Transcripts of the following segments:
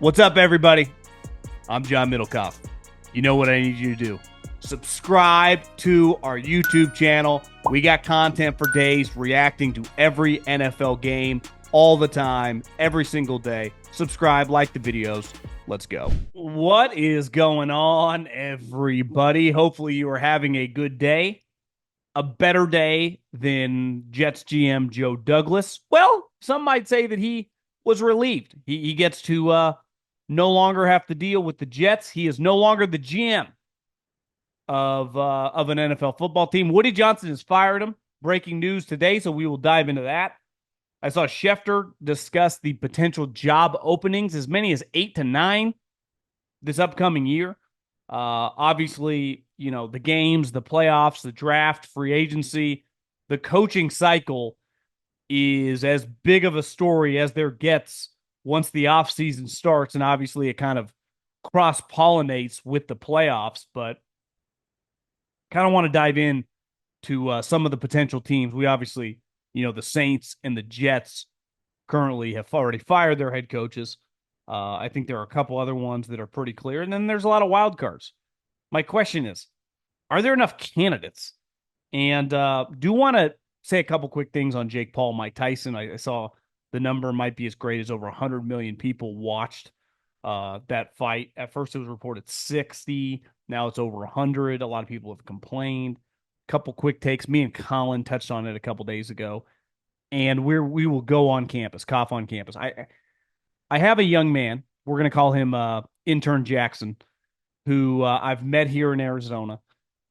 What's up, everybody? I'm John Middlekauff. You know what I need you to do. Subscribe to our YouTube channel. We got content for days reacting to every NFL game all the time, every single day. Subscribe, like the videos. Let's go. What is going on, everybody? Hopefully, you are having a good day. A better day than Jets GM Joe Douglas. Well, some might say that he was relieved. He gets to no longer have to deal with the Jets. He is no longer the GM of an NFL football team. Woody Johnson has fired him. Breaking news today, so we will dive into that. I saw Schefter discuss the potential job openings, as many as 8 to 9 this upcoming year. Obviously, you know, the games, the playoffs, the draft, free agency, the coaching cycle is as big of a story as there gets once the offseason starts. And obviously, it kind of cross pollinates with the playoffs. But kind of want to dive in to some of the potential teams. We obviously, you know, the Saints and the Jets currently have already fired their head coaches. I think there are a couple other ones that are pretty clear. And then there's a lot of wild cards. My question is, are there enough candidates? And do want to say a couple quick things on Jake Paul, Mike Tyson. I saw the number might be as great as over 100 million people watched that fight. At first, it was reported 60. Now it's over 100. A lot of people have complained. Couple quick takes. Me and Colin touched on it a couple days ago. And we will go on campus, Kauff on campus. I have a young man. We're going to call him intern Jackson, who I've met here in Arizona.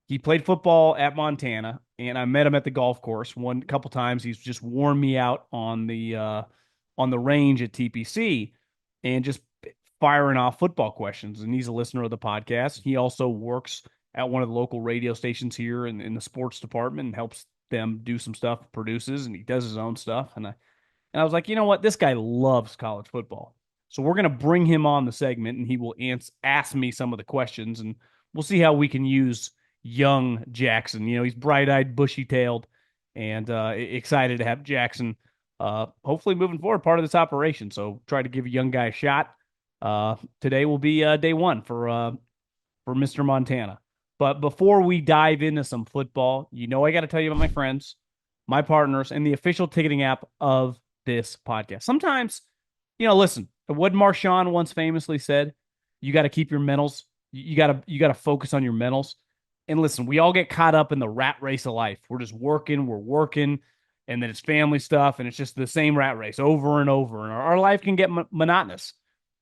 He played football at Montana, and I met him at the golf course one couple times. He's just worn me out on the range at TPC, and just firing off football questions. And he's a listener of the podcast. He also works at one of the local radio stations here in the sports department and helps them do some stuff, produces, and he does his own stuff. And I was like, you know what? This guy loves college football. So we're going to bring him on the segment, and he will ask me some of the questions, and we'll see how we can use young Jackson. You know, he's bright-eyed, bushy-tailed, and excited to have Jackson hopefully moving forward, part of this operation. So try to give a young guy a shot. Today will be day one for Mr. Montana. But before we dive into some football, you know I got to tell you about my friends, my partners, and the official ticketing app of this podcast. Sometimes, you know, listen, what Marshawn once famously said, you got to keep your mentals. You got to focus on your mentals. And listen, we all get caught up in the rat race of life. We're just working, and then it's family stuff, and it's just the same rat race over and over. And our life can get monotonous.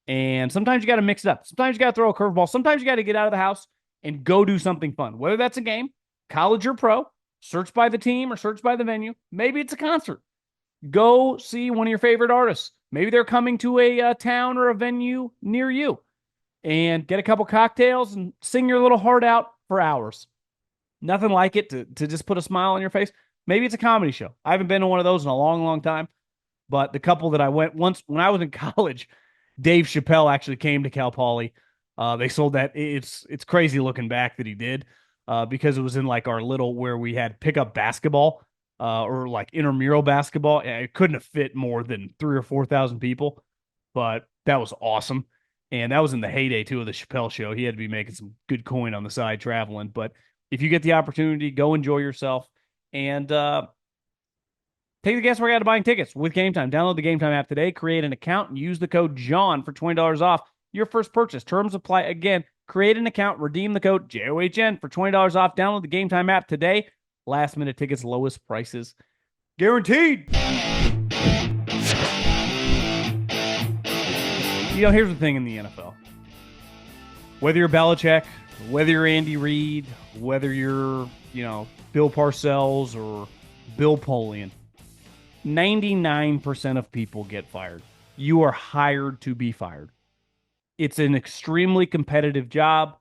And sometimes you got to mix it up. Sometimes you got to throw a curveball. Sometimes you got to get out of the house and go do something fun, whether that's a game, college or pro, search by the team or search by the venue. Maybe it's a concert. Go see one of your favorite artists. Maybe they're coming to a town or a venue near you, and get a couple cocktails and sing your little heart out for hours. Nothing like it to just put a smile on your face. Maybe it's a comedy show. I haven't been to one of those in a long, long time, but the couple that I went once when I was in college, Dave Chappelle actually came to Cal Poly. They sold that. It's crazy looking back that he did because it was in like our little where we had pickup basketball or like intramural basketball. It couldn't have fit more than 3,000 or 4,000 people, but that was awesome. And that was in the heyday too of the Chappelle show. He had to be making some good coin on the side traveling. But if you get the opportunity, go enjoy yourself and take the guesswork out of buying tickets with Game Time. Download the Game Time app today, create an account, and use the code JOHN for $20 off your first purchase. Terms apply. Again, create an account, redeem the code JOHN for $20 off. Download the Game Time app today. Last minute tickets, lowest prices guaranteed. You know, here's the thing in the NFL. Whether you're Belichick, whether you're Andy Reid, whether you're, you know, Bill Parcells or Bill Polian, 99% of people get fired. You are hired to be fired. It's an extremely competitive job.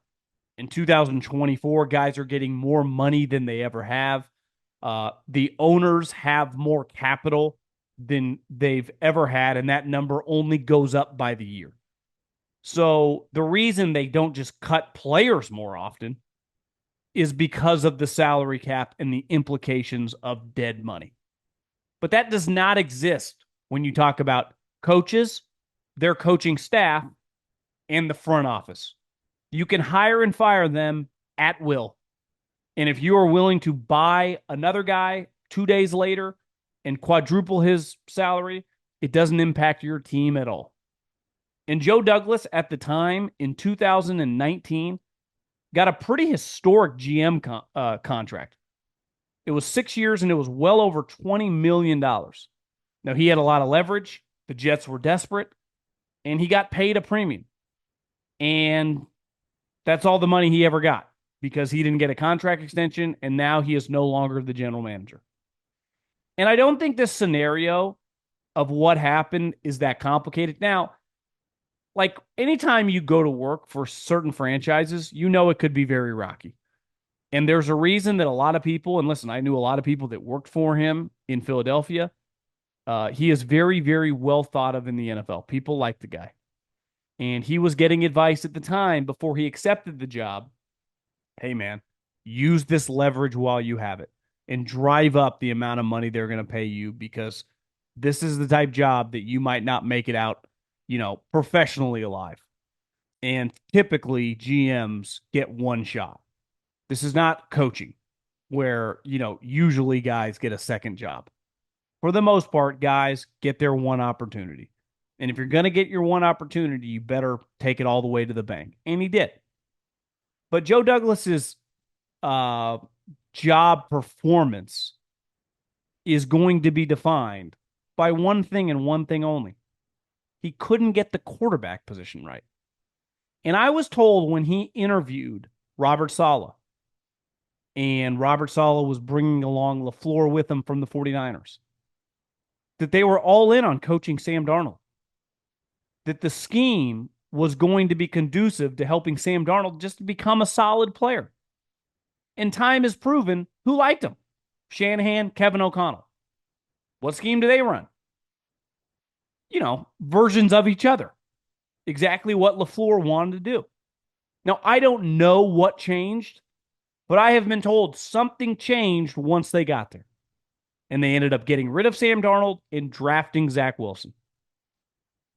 In 2024, guys are getting more money than they ever have. The owners have more capital than they've ever had, and that number only goes up by the year. So the reason they don't just cut players more often is because of the salary cap and the implications of dead money. But that does not exist when you talk about coaches, their coaching staff, and the front office. You can hire and fire them at will. And if you are willing to buy another guy 2 days later and quadruple his salary, it doesn't impact your team at all. And Joe Douglas at the time in 2019 got a pretty historic GM contract. It was 6 years and it was well over $20 million. Now, he had a lot of leverage. The Jets were desperate and he got paid a premium. And that's all the money he ever got because he didn't get a contract extension and now he is no longer the general manager. And I don't think this scenario of what happened is that complicated. Now, like anytime you go to work for certain franchises, you know it could be very rocky. And there's a reason that a lot of people, and listen, I knew a lot of people that worked for him in Philadelphia. He is very, very well thought of in the NFL. People like the guy. And he was getting advice at the time before he accepted the job. Hey, man, use this leverage while you have it and drive up the amount of money they're going to pay you because this is the type of job that you might not make it out, professionally alive. And typically GMs get one shot. This is not coaching where, usually guys get a second job. For the most part, guys get their one opportunity. And if you're going to get your one opportunity, you better take it all the way to the bank. And he did. But Joe Douglas's job performance is going to be defined by one thing and one thing only. He couldn't get the quarterback position right. And I was told when he interviewed Robert Saleh, and Robert Saleh was bringing along LaFleur with him from the 49ers, that they were all in on coaching Sam Darnold. That the scheme was going to be conducive to helping Sam Darnold just become a solid player. And time has proven who liked him. Shanahan, Kevin O'Connell. What scheme do they run? Versions of each other. Exactly what LaFleur wanted to do. Now, I don't know what changed, but I have been told something changed once they got there. And they ended up getting rid of Sam Darnold and drafting Zach Wilson.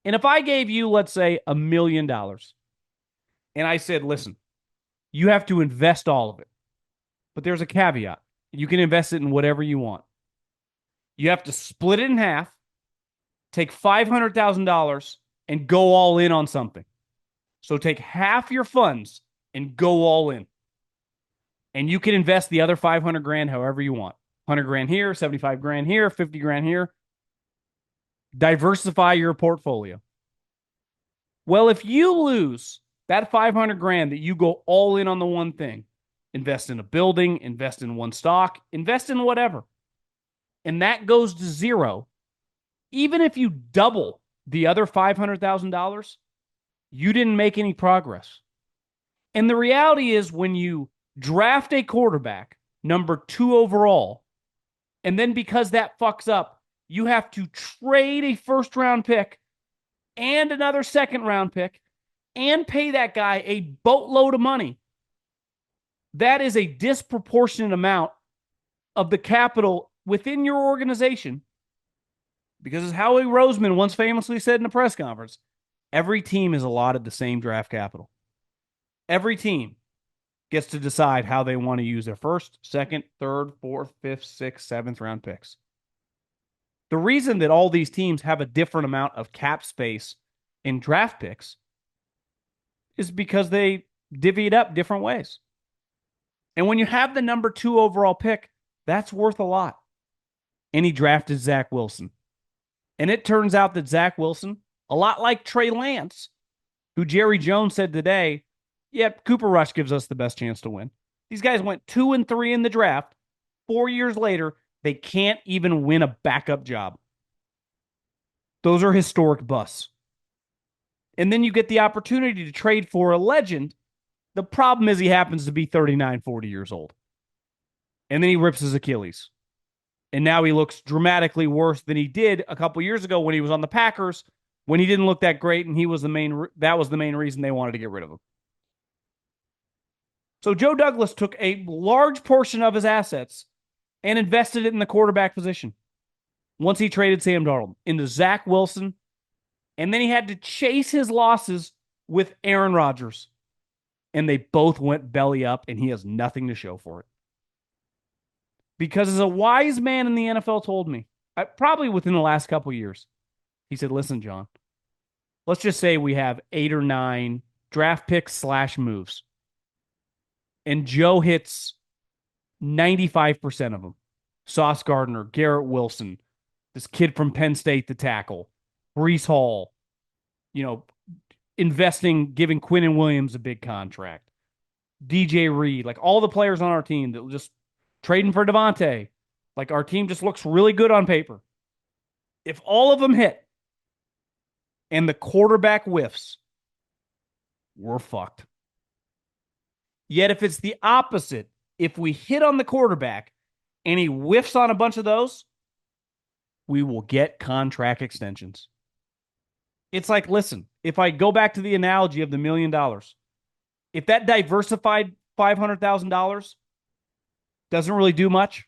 And if I gave you, let's say, $1 million, and I said, listen, you have to invest all of it. But there's a caveat. You can invest it in whatever you want. You have to split it in half, take $500,000, and go all in on something. So take half your funds and go all in. And you can invest the other 500 grand however you want. 100 grand here, 75 grand here, 50 grand here. Diversify your portfolio. Well, if you lose that 500 grand that you go all in on the one thing, invest in a building, invest in one stock, invest in whatever, and that goes to zero, even if you double the other $500,000, you didn't make any progress. And the reality is when you draft a quarterback, number 2 overall, and then because that fucks up, you have to trade a first-round pick and another second-round pick and pay that guy a boatload of money. That is a disproportionate amount of the capital within your organization. Because as Howie Roseman once famously said in a press conference, every team is allotted the same draft capital. Every team gets to decide how they want to use their first, second, third, fourth, fifth, sixth, seventh round picks. The reason that all these teams have a different amount of cap space in draft picks is because they divvy it up different ways. And when you have the number 2 overall pick, that's worth a lot. And he drafted Zach Wilson. And it turns out that Zach Wilson, a lot like Trey Lance, who Jerry Jones said today, Cooper Rush gives us the best chance to win. These guys went 2 and 3 in the draft. 4 years later, they can't even win a backup job. Those are historic busts. And then you get the opportunity to trade for a legend. The problem is he happens to be 39, 40 years old. And then he rips his Achilles. And now he looks dramatically worse than he did a couple years ago when he was on the Packers, when he didn't look that great, and that was the main reason they wanted to get rid of him. So Joe Douglas took a large portion of his assets and invested it in the quarterback position once he traded Sam Darnold into Zach Wilson. And then he had to chase his losses with Aaron Rodgers, and they both went belly up, and he has nothing to show for it. Because as a wise man in the NFL told me, probably within the last couple of years, he said, listen, John, let's just say we have 8 or 9 draft picks slash moves, and Joe hits 95% of them. Sauce Gardner, Garrett Wilson, this kid from Penn State to tackle, Brees Hall, you know, investing, giving Quinnen Williams a big contract, DJ Reed, like all the players on our team that just trading for Devontae. Like our team just looks really good on paper. If all of them hit and the quarterback whiffs, we're fucked. Yet if it's the opposite, if we hit on the quarterback and he whiffs on a bunch of those, we will get contract extensions. It's like, listen, if I go back to the analogy of the $1 million, if that diversified $500,000 doesn't really do much,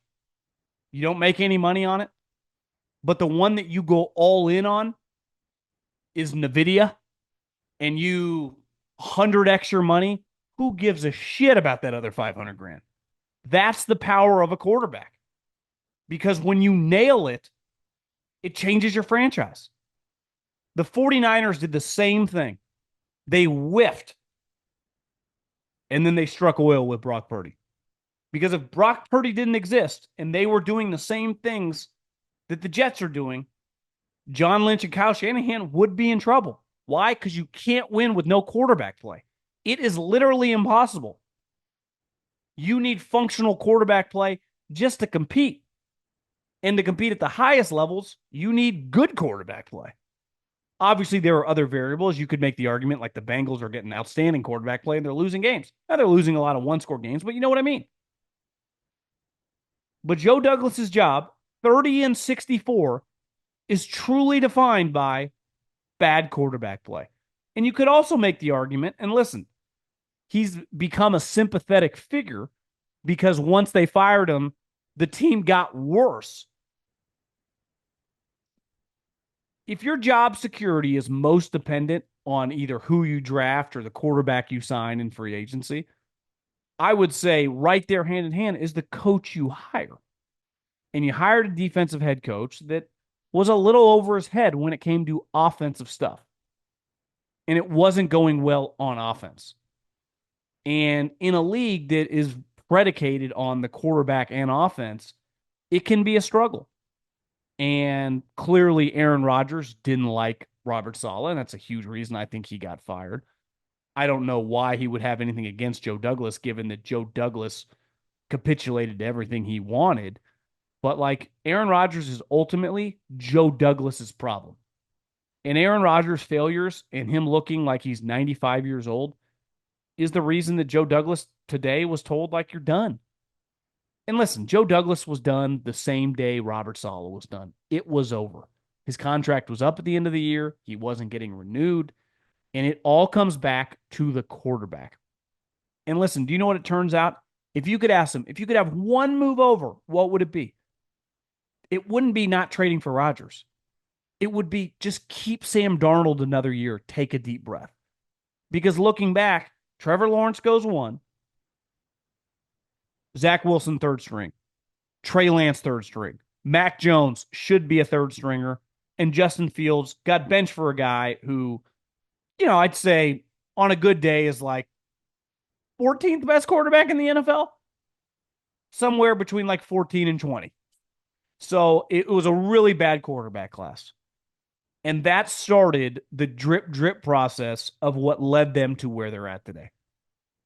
you don't make any money on it, but the one that you go all in on is NVIDIA, and you 100x your money, who gives a shit about that other 500 grand? That's the power of a quarterback. Because when you nail it, it changes your franchise. The 49ers did the same thing. They whiffed, and then they struck oil with Brock Purdy. Because if Brock Purdy didn't exist and they were doing the same things that the Jets are doing, John Lynch and Kyle Shanahan would be in trouble. Why? Because you can't win with no quarterback play. It is literally impossible. You need functional quarterback play just to compete. And to compete at the highest levels, you need good quarterback play. Obviously, there are other variables. You could make the argument like the Bengals are getting outstanding quarterback play and they're losing games. Now, they're losing a lot of one-score games, but you know what I mean. But Joe Douglas's job, 30-64, is truly defined by bad quarterback play. And you could also make the argument, and listen, he's become a sympathetic figure because once they fired him, the team got worse. If your job security is most dependent on either who you draft or the quarterback you sign in free agency, I would say right there hand in hand is the coach you hire. And you hired a defensive head coach that was a little over his head when it came to offensive stuff. And it wasn't going well on offense. And in a league that is predicated on the quarterback and offense, it can be a struggle. And clearly Aaron Rodgers didn't like Robert Saleh, and that's a huge reason I think he got fired. I don't know why he would have anything against Joe Douglas, given that Joe Douglas capitulated to everything he wanted. But like Aaron Rodgers is ultimately Joe Douglas's problem. And Aaron Rodgers' failures and him looking like he's 95 years old is the reason that Joe Douglas today was told, like, you're done. And listen, Joe Douglas was done the same day Robert Saleh was done. It was over. His contract was up at the end of the year. He wasn't getting renewed. And it all comes back to the quarterback. And listen, do you know what it turns out? If you could ask him, if you could have one move over, what would it be? It wouldn't be not trading for Rodgers. It would be just keep Sam Darnold another year. Take a deep breath. Because looking back, Trevor Lawrence goes 1. Zach Wilson, 3rd string. Trey Lance, 3rd string. Mac Jones should be a 3rd stringer. And Justin Fields got benched for a guy who, I'd say on a good day is like 14th best quarterback in the NFL. Somewhere between like 14 and 20. So it was a really bad quarterback class. And that started the drip process of what led them to where they're at today.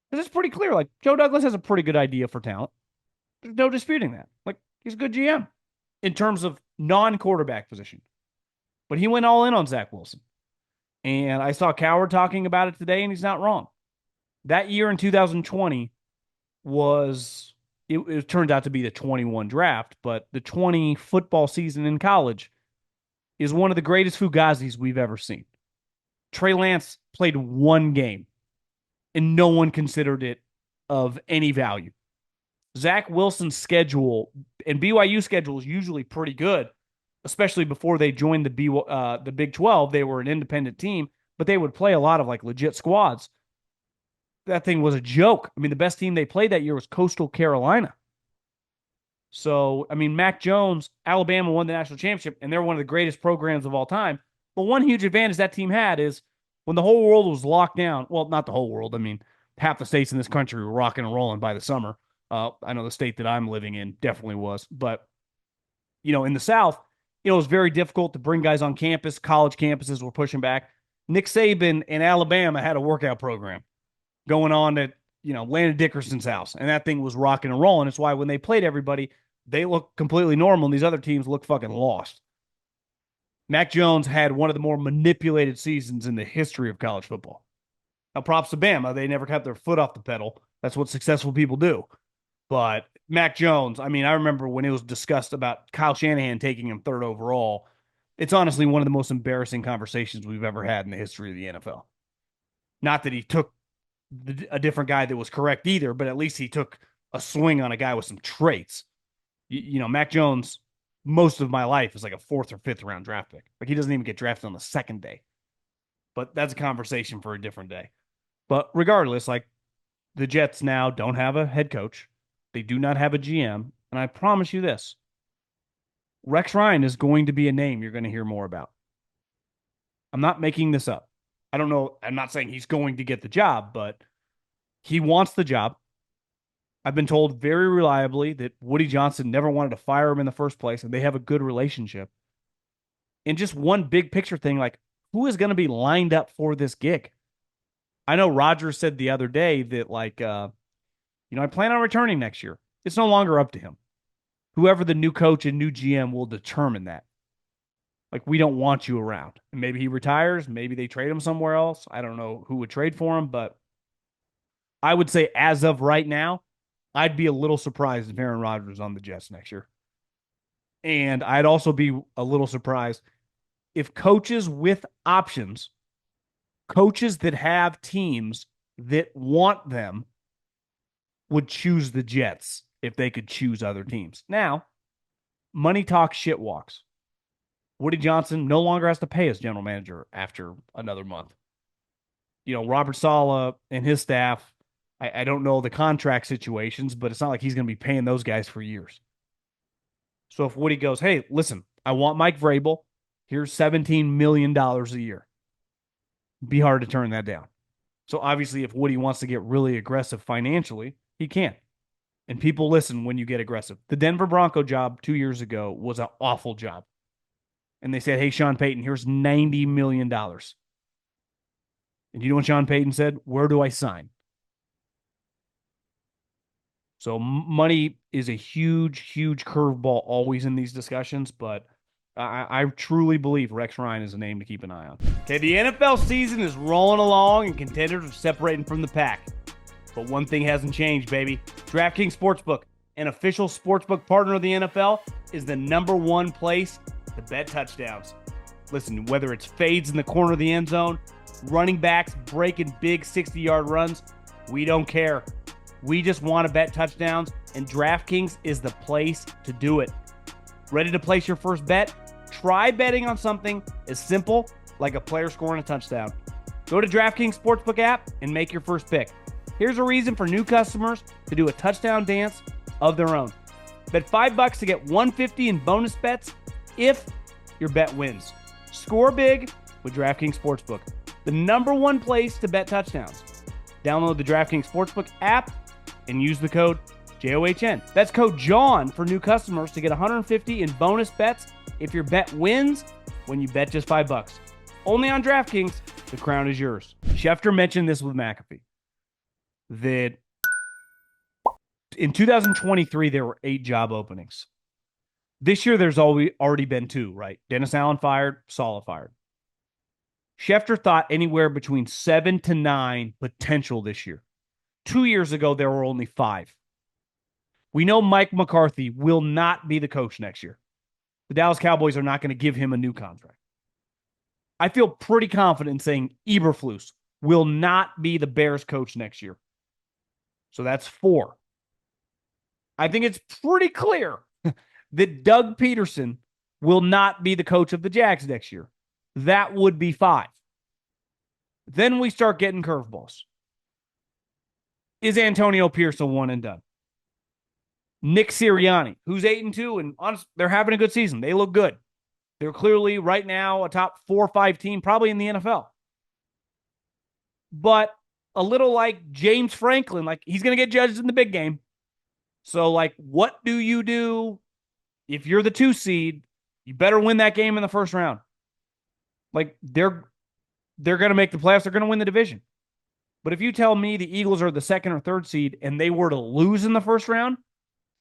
Because it's pretty clear, like, Joe Douglas has a pretty good idea for talent. There's no disputing that. Like, he's a good GM in terms of non-quarterback position. But he went all in on Zach Wilson. And I saw Coward talking about it today, and he's not wrong. That year in 2020 was, it turned out to be the 21 draft, but the 20 football season in college is one of the greatest fugazis we've ever seen. Trey Lance played 1 game, and no one considered it of any value. Zach Wilson's schedule, and BYU's schedule is usually pretty good, especially before they joined the Big 12. They were an independent team. but they would play a lot of like legit squads. That thing was a joke. I mean, the best team they played that year was Coastal Carolina. So, I mean, Mac Jones, Alabama won the national championship, and they're one of the greatest programs of all time. But one huge advantage that team had is when the whole world was locked down. Well, not the whole world. I mean, half the states in this country were rocking and rolling by the summer. I know the state that I'm living in definitely was. But, in the South, it was very difficult to bring guys on campus. College campuses were pushing back. Nick Saban in Alabama had a workout program going on at, Landon Dickerson's house. And that thing was rocking and rolling. It's why when they played everybody, they looked completely normal, and these other teams looked fucking lost. Mac Jones had one of the more manipulated seasons in the history of college football. Now, props to Bama. They never kept their foot off the pedal. That's what successful people do. But Mac Jones, I mean, I remember when it was discussed about Kyle Shanahan taking him third overall. It's honestly one of the most embarrassing conversations we've ever had in the history of the NFL. Not that he took a different guy that was correct either, but at least he took a swing on a guy with some traits. Mac Jones, most of my life is like a 4th or 5th round draft pick. Like, he doesn't even get drafted on the second day. But that's a conversation for a different day. But regardless, like, the Jets now don't have a head coach. They do not have a GM. And I promise you this, Rex Ryan is going to be a name you're going to hear more about. I'm not making this up. I don't know. I'm not saying he's going to get the job, but he wants the job. I've been told very reliably that Woody Johnson never wanted to fire him in the first place, and they have a good relationship. And just one big picture thing, like, who is going to be lined up for this gig? I know Rodgers said the other day that, like, I plan on returning next year. It's no longer up to him. Whoever the new coach and new GM will determine that. Like, we don't want you around. And maybe he retires. Maybe they trade him somewhere else. I don't know who would trade for him, but I would say as of right now, I'd be a little surprised if Aaron Rodgers is on the Jets next year. And I'd also be a little surprised if coaches with options, coaches that have teams that want them, would choose the Jets if they could choose other teams. Now, money talks, shit walks. Woody Johnson no longer has to pay his general manager after another month. Robert Saleh and his staff, I don't know the contract situations, but it's not like he's going to be paying those guys for years. So if Woody goes, hey, listen, I want Mike Vrabel. Here's $17 million a year. Be hard to turn that down. So obviously, if Woody wants to get really aggressive financially, he can. And people listen when you get aggressive. The Denver Bronco job 2 years ago was an awful job. And they said, hey, Sean Payton, here's $90 million. And you know what Sean Payton said? Where do I sign? So money is a huge, huge curveball always in these discussions, but I truly believe Rex Ryan is a name to keep an eye on. Okay, the NFL season is rolling along and contenders are separating from the pack. But one thing hasn't changed, baby. DraftKings Sportsbook, an official sportsbook partner of the NFL, is the #1 place to bet touchdowns. Listen, whether it's fades in the corner of the end zone, running backs breaking big 60-yard runs, we don't care. We just want to bet touchdowns, and DraftKings is the place to do it. Ready to place your first bet? Try betting on something as simple like a player scoring a touchdown. Go to DraftKings Sportsbook app and make your first pick. Here's a reason for new customers to do a touchdown dance of their own. Bet $5 to get $150 in bonus bets if your bet wins. Score big with DraftKings Sportsbook, the #1 place to bet touchdowns. Download the DraftKings Sportsbook app and use the code JOHN. That's code JOHN for new customers to get $150 in bonus bets if your bet wins when you bet just $5. Only on DraftKings. The crown is yours. Schefter mentioned this with McAfee, that in 2023, there were 8 job openings. This year, there's already been 2, right? Dennis Allen fired, Saleh fired. Schefter thought anywhere between 7 to 9 potential this year. 2 years ago, there were only 5. We know Mike McCarthy will not be the coach next year. The Dallas Cowboys are not going to give him a new contract. I feel pretty confident in saying Eberflus will not be the Bears coach next year. So that's 4. I think it's pretty clear that Doug Peterson will not be the coach of the Jags next year. That would be 5. Then we start getting curveballs. Is Antonio Pierce a one and done? Nick Sirianni, who's 8-2, and honestly, they're having a good season. They look good. They're clearly right now a top 4 or 5 team, probably in the NFL. But a little like James Franklin, like he's going to get judged in the big game. So, like, what do you do if you're the 2 seed? You better win that game in the first round. Like, they're going to make the playoffs. They're going to win the division. But if you tell me the Eagles are the 2nd or 3rd seed and they were to lose in the first round,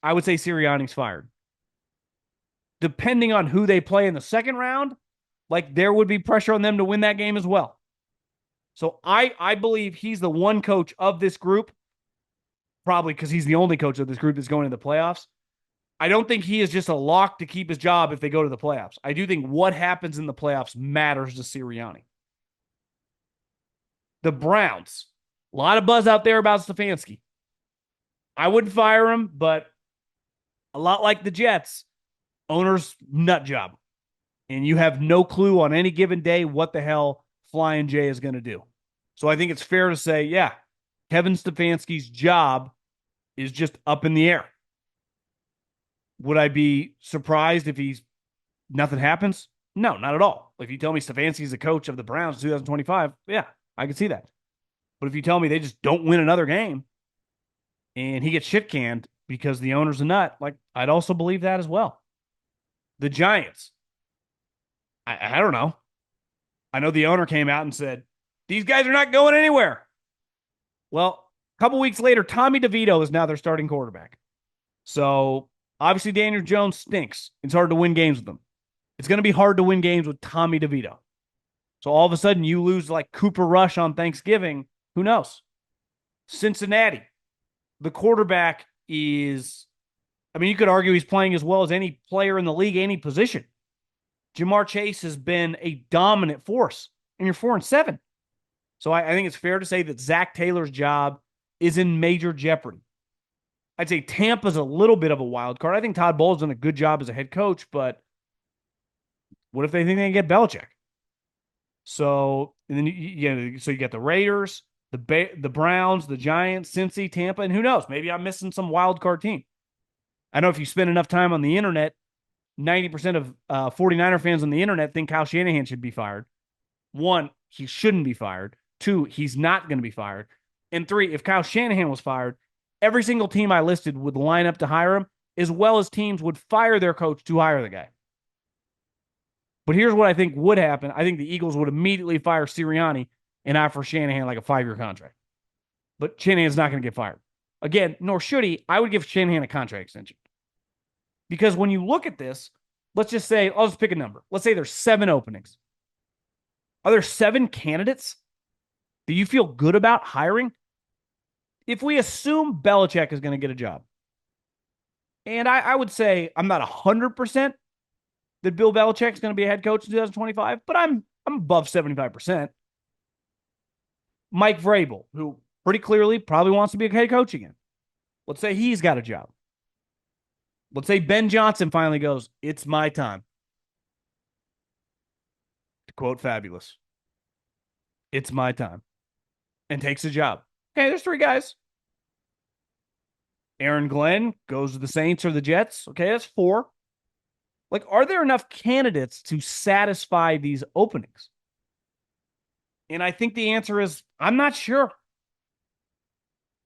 I would say Sirianni's fired. Depending on who they play in the 2nd round, like there would be pressure on them to win that game as well. So I believe he's the one coach of this group, probably because he's the only coach of this group that's going to the playoffs. I don't think he is just a lock to keep his job if they go to the playoffs. I do think what happens in the playoffs matters to Sirianni. The Browns. A lot of buzz out there about Stefanski. I wouldn't fire him, but a lot like the Jets, owner's nut job. And you have no clue on any given day what the hell Flying J is going to do. So I think it's fair to say, yeah, Kevin Stefanski's job is just up in the air. Would I be surprised if nothing happens? No, not at all. If you tell me Stefanski's the coach of the Browns in 2025, yeah, I can see that. But if you tell me they just don't win another game and he gets shit canned because the owner's a nut, like I'd also believe that as well. The Giants. I don't know. I know the owner came out and said, these guys are not going anywhere. Well, a couple weeks later, Tommy DeVito is now their starting quarterback. So obviously Daniel Jones stinks. It's hard to win games with him. It's going to be hard to win games with Tommy DeVito. So all of a sudden you lose like Cooper Rush on Thanksgiving. Who knows? Cincinnati. The quarterback is, I mean, you could argue he's playing as well as any player in the league, any position. Jamar Chase has been a dominant force, and you're 4-7. So I think it's fair to say that Zach Taylor's job is in major jeopardy. I'd say Tampa's a little bit of a wild card. I think Todd Bowles done a good job as a head coach, but what if they think they can get Belichick? So, and then so you get the Raiders, the Browns, the Giants, Cincy, Tampa, and who knows? Maybe I'm missing some wild card team. I know if you spend enough time on the internet, 90% of 49er fans on the internet think Kyle Shanahan should be fired. 1, he shouldn't be fired. 2, he's not going to be fired. And 3, if Kyle Shanahan was fired, every single team I listed would line up to hire him, as well as teams would fire their coach to hire the guy. But here's what I think would happen. I think the Eagles would immediately fire Sirianni and offer Shanahan like a 5-year contract. But Shanahan's not going to get fired. Again, nor should he. I would give Shanahan a contract extension. Because when you look at this, let's just say, I'll just pick a number. Let's say there's 7 openings. Are there 7 candidates that you feel good about hiring? If we assume Belichick is going to get a job, and I would say I'm not 100% that Bill Belichick is going to be a head coach in 2025, but I'm above 75%. Mike Vrabel, who pretty clearly probably wants to be a head coach again. Let's say he's got a job. Let's say Ben Johnson finally goes, it's my time. To quote Fabulous, it's my time. And takes a job. Okay, there's 3 guys. Aaron Glenn goes to the Saints or the Jets. Okay, that's 4. Like, are there enough candidates to satisfy these openings? And I think the answer is, I'm not sure.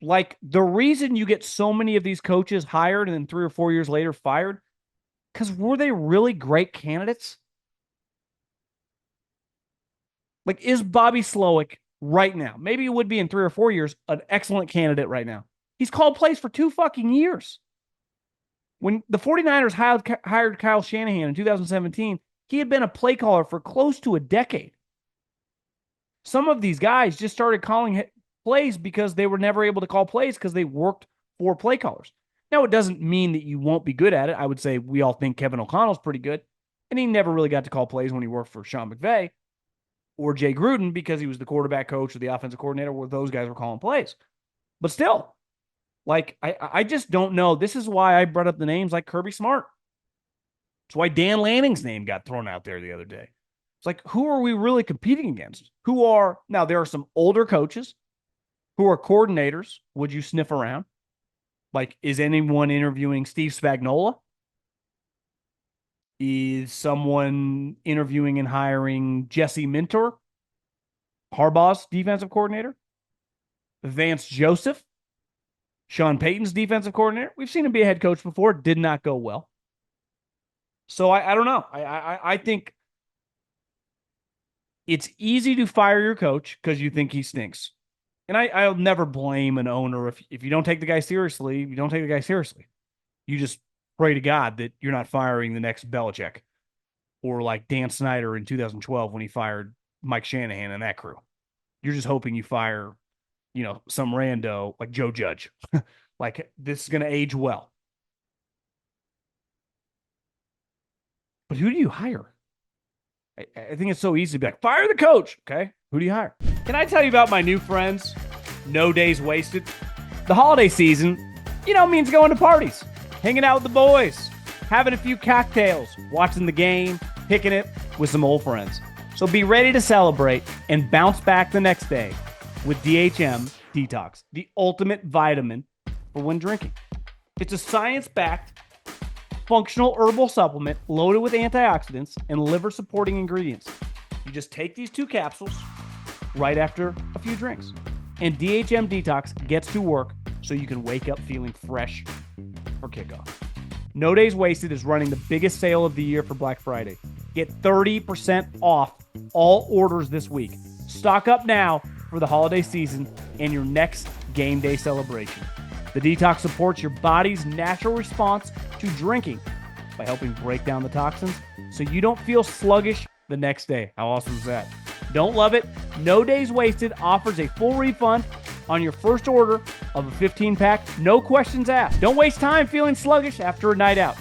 Like, the reason you get so many of these coaches hired and then 3 or 4 years later fired, because were they really great candidates? Like, is Bobby Slowick right now, maybe he would be in 3 or 4 years, an excellent candidate right now? He's called plays for 2 fucking years. When the 49ers hired Kyle Shanahan in 2017, he had been a play caller for close to a decade. Some of these guys just started calling plays because they were never able to call plays because they worked for play callers. Now, it doesn't mean that you won't be good at it. I would say we all think Kevin O'Connell's pretty good, and he never really got to call plays when he worked for Sean McVay or Jay Gruden because he was the quarterback coach or the offensive coordinator where those guys were calling plays. But still, like, I just don't know. This is why I brought up the names like Kirby Smart. It's why Dan Lanning's name got thrown out there the other day. It's like, who are we really competing against? Who are now? There are some older coaches who are coordinators. Would you sniff around? Like, is anyone interviewing Steve Spagnuolo? Is someone interviewing and hiring Jesse Minter, Harbaugh's defensive coordinator? Vance Joseph, Sean Payton's defensive coordinator? We've seen him be a head coach before. Did not go well. So I don't know. I think it's easy to fire your coach because you think he stinks. And I'll never blame an owner if you don't take the guy seriously, you don't take the guy seriously. You just pray to God that you're not firing the next Belichick or like Dan Snyder in 2012 when he fired Mike Shanahan and that crew. You're just hoping you fire, some rando like Joe Judge. Like this is going to age well. But who do you hire? I think it's so easy to be like, fire the coach. Okay. Who do you hire? Can I tell you about my new friends? No Days Wasted. The holiday season, means going to parties, hanging out with the boys, having a few cocktails, watching the game, picking it with some old friends. So be ready to celebrate and bounce back the next day with DHM Detox, the ultimate vitamin for when drinking. It's a science-backed functional herbal supplement loaded with antioxidants and liver-supporting ingredients. You just take these 2 capsules right after a few drinks. And DHM Detox gets to work so you can wake up feeling fresh for kickoff. No Days Wasted is running the biggest sale of the year for Black Friday. Get 30% off all orders this week. Stock up now for the holiday season and your next game day celebration. The Detox supports your body's natural response to drinking by helping break down the toxins so you don't feel sluggish the next day. How awesome is that? Don't love it? No Days Wasted offers a full refund on your first order of a 15-pack. No questions asked. Don't waste time feeling sluggish after a night out.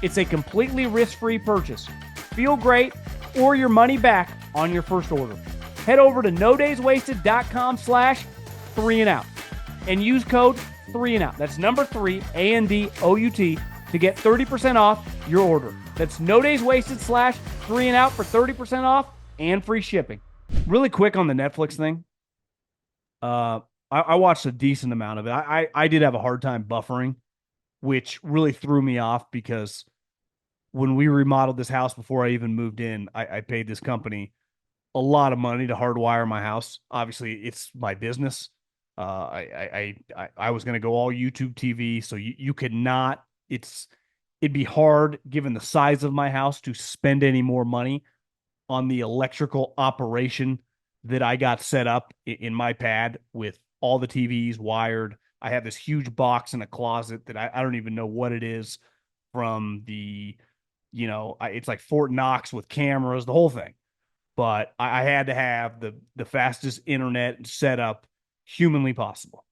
It's a completely risk-free purchase. Feel great or your money back on your first order. Head over to nodayswasted.com/3andout and use code 3andout. That's number 3, ANDOUT, to get 30% off your order. That's nodayswasted/3andout for 30% off and free shipping. Really quick on the Netflix thing. I watched a decent amount of it. I did have a hard time buffering, which really threw me off because when we remodeled this house before I even moved in, I paid this company a lot of money to hardwire my house. Obviously, it's my business. I was going to go all YouTube TV, so you could not. It'd be hard given the size of my house to spend any more money on the electrical operation that I got set up in my pad with all the TVs wired. I have this huge box in a closet that I don't even know what it is from the, it's like Fort Knox with cameras, the whole thing. But I had to have the fastest internet set up humanly possible.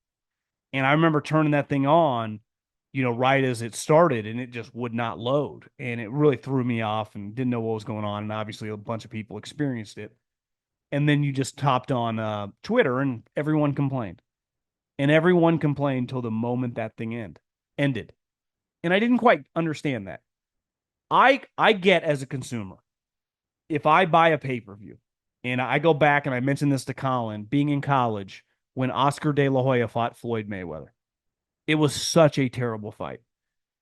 And I remember turning that thing on, right as it started, and it just would not load. And it really threw me off and didn't know what was going on. And obviously a bunch of people experienced it. And then you just hopped on Twitter and everyone complained. And everyone complained till the moment that thing ended. And I didn't quite understand that. I get as a consumer, if I buy a pay-per-view, and I go back and I mentioned this to Colin, being in college when Oscar De La Hoya fought Floyd Mayweather. It was such a terrible fight.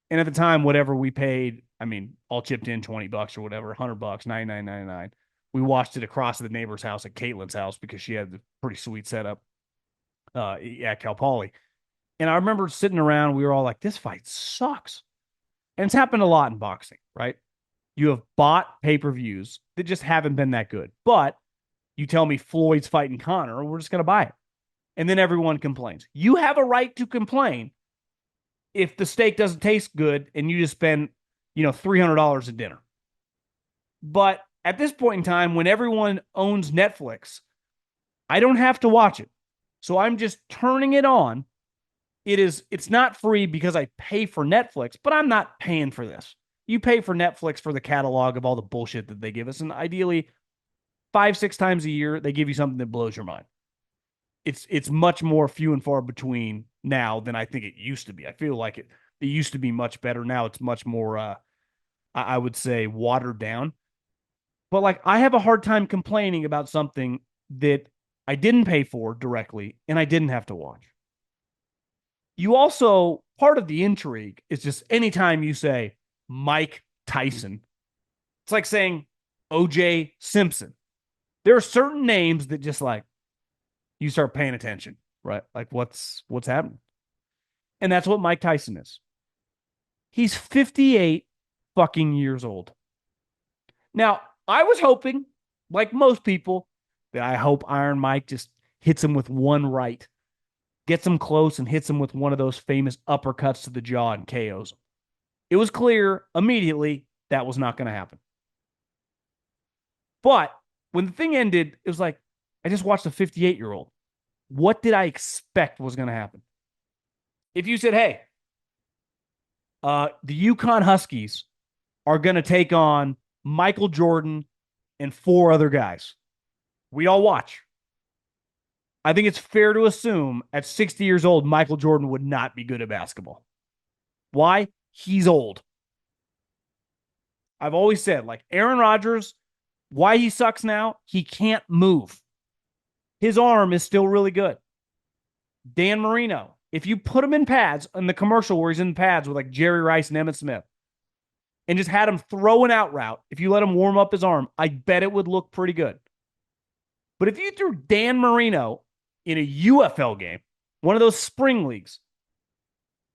And at the time, whatever we paid, all chipped in $20 or whatever, $100, $99.99. We watched it across the neighbor's house at Caitlin's house because she had the pretty sweet setup at Cal Poly. And I remember sitting around, we were all like, this fight sucks. And it's happened a lot in boxing, right? You have bought pay-per-views that just haven't been that good. But you tell me Floyd's fighting Conor, we're just going to buy it. And then everyone complains. You have a right to complain if the steak doesn't taste good and you just spend, $300 at dinner. But at this point in time, when everyone owns Netflix, I don't have to watch it. So I'm just turning it on. It's not free because I pay for Netflix, but I'm not paying for this. You pay for Netflix for the catalog of all the bullshit that they give us. And ideally 5-6 times a year, they give you something that blows your mind. It's much more few and far between now than I think it used to be. I feel like it used to be much better. Now it's much more, I would say, watered down. But like, I have a hard time complaining about something that I didn't pay for directly and I didn't have to watch. You also, part of the intrigue is just anytime you say Mike Tyson, it's like saying OJ Simpson. There are certain names that just like you start paying attention, right? Like what's happening. And that's what Mike Tyson is. He's 58 fucking years old. Now, I was hoping, like most people, that I hope Iron Mike just hits him with one right, gets him close and hits him with one of those famous uppercuts to the jaw and KOs him. It was clear immediately that was not going to happen. But when the thing ended, it was like, I just watched a 58-year-old. What did I expect was going to happen? If you said, hey, the Yukon Huskies are going to take on Michael Jordan and four other guys, we all watch. I think it's fair to assume at 60 years old, Michael Jordan would not be good at basketball. Why? He's old. I've always said, like Aaron Rodgers, why he sucks now, he can't move. His arm is still really good. Dan Marino, if you put him in pads in the commercial where he's in pads with like Jerry Rice and Emmitt Smith and just had him throw an out route, if you let him warm up his arm, I bet it would look pretty good. But if you threw Dan Marino in a UFL game, one of those spring leagues,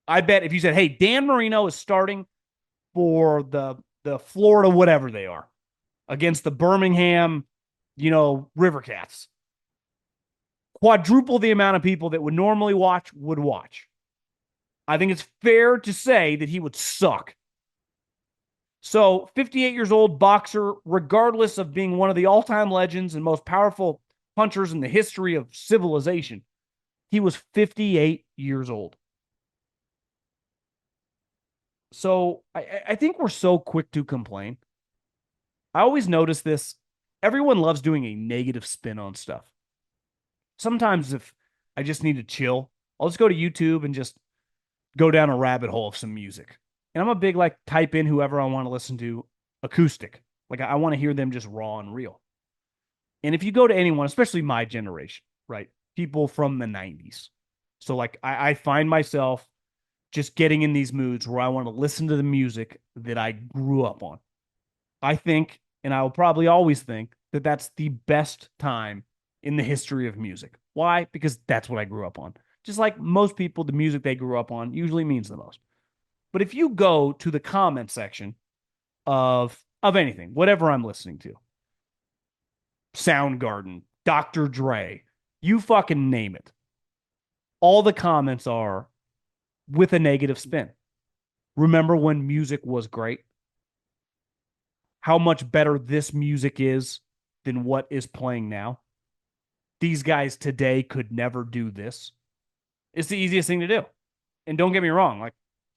I bet if you said, hey, Dan Marino is starting for the Florida, whatever they are, against the Birmingham, River Cats, quadruple the amount of people that would normally watch would watch. I think it's fair to say that he would suck. So 58 years old boxer, regardless of being one of the all-time legends and most powerful punchers in the history of civilization, he was 58 years old. So I think we're so quick to complain. I always notice this. Everyone loves doing a negative spin on stuff. Sometimes if I just need to chill, I'll just go to YouTube and just go down a rabbit hole of some music. And I'm a big like type in whoever I want to listen to acoustic. Like I want to hear them just raw and real. And if you go to anyone, especially my generation, right? People from the 90s. So like I find myself just getting in these moods where I want to listen to the music that I grew up on. I think, and I will probably always think, that that's the best time in the history of music. Why? Because that's what I grew up on. Just like most people, the music they grew up on usually means the most. But if you go to the comment section of anything, whatever I'm listening to, Soundgarden, Dr. Dre, you fucking name it. All the comments are with a negative spin. Remember when music was great? How much better this music is than what is playing now? These guys today could never do this. It's the easiest thing to do. And don't get me wrong, like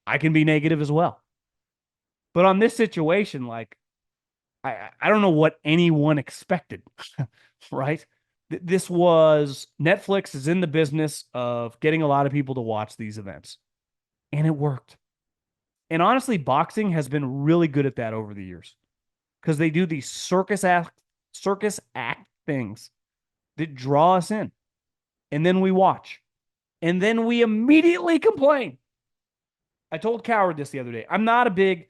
I can be negative as well. But on this situation, like I don't know what anyone expected, right? This was Netflix is in the business of getting a lot of people to watch these events. And it worked. And honestly, boxing has been really good at that over the years because they do these circus act things that draw us in. And then we watch. And then we immediately complain. I told Coward this the other day. I'm not a big,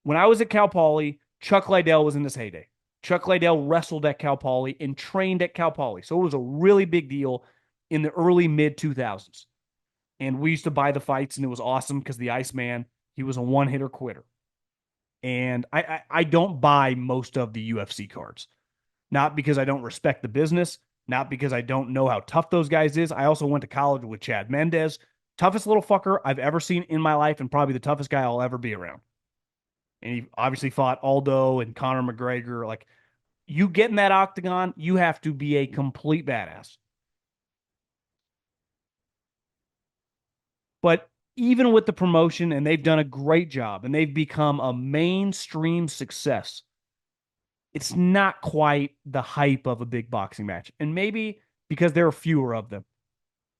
when I was at Cal Poly, Chuck Liddell was in his heyday. Chuck Liddell wrestled at Cal Poly and trained at Cal Poly. So it was a really big deal in the early mid 2000s. And we used to buy the fights, and it was awesome because the Iceman, he was a one-hitter quitter. And I don't buy most of the UFC cards. Not because I don't respect the business, not because I don't know how tough those guys is. I also went to college with Chad Mendez. Toughest little fucker I've ever seen in my life and probably the toughest guy I'll ever be around. And he obviously fought Aldo and Conor McGregor. Like, you get in that octagon, you have to be a complete badass. But even with the promotion, and they've done a great job, and they've become a mainstream success, it's not quite the hype of a big boxing match. And maybe because there are fewer of them.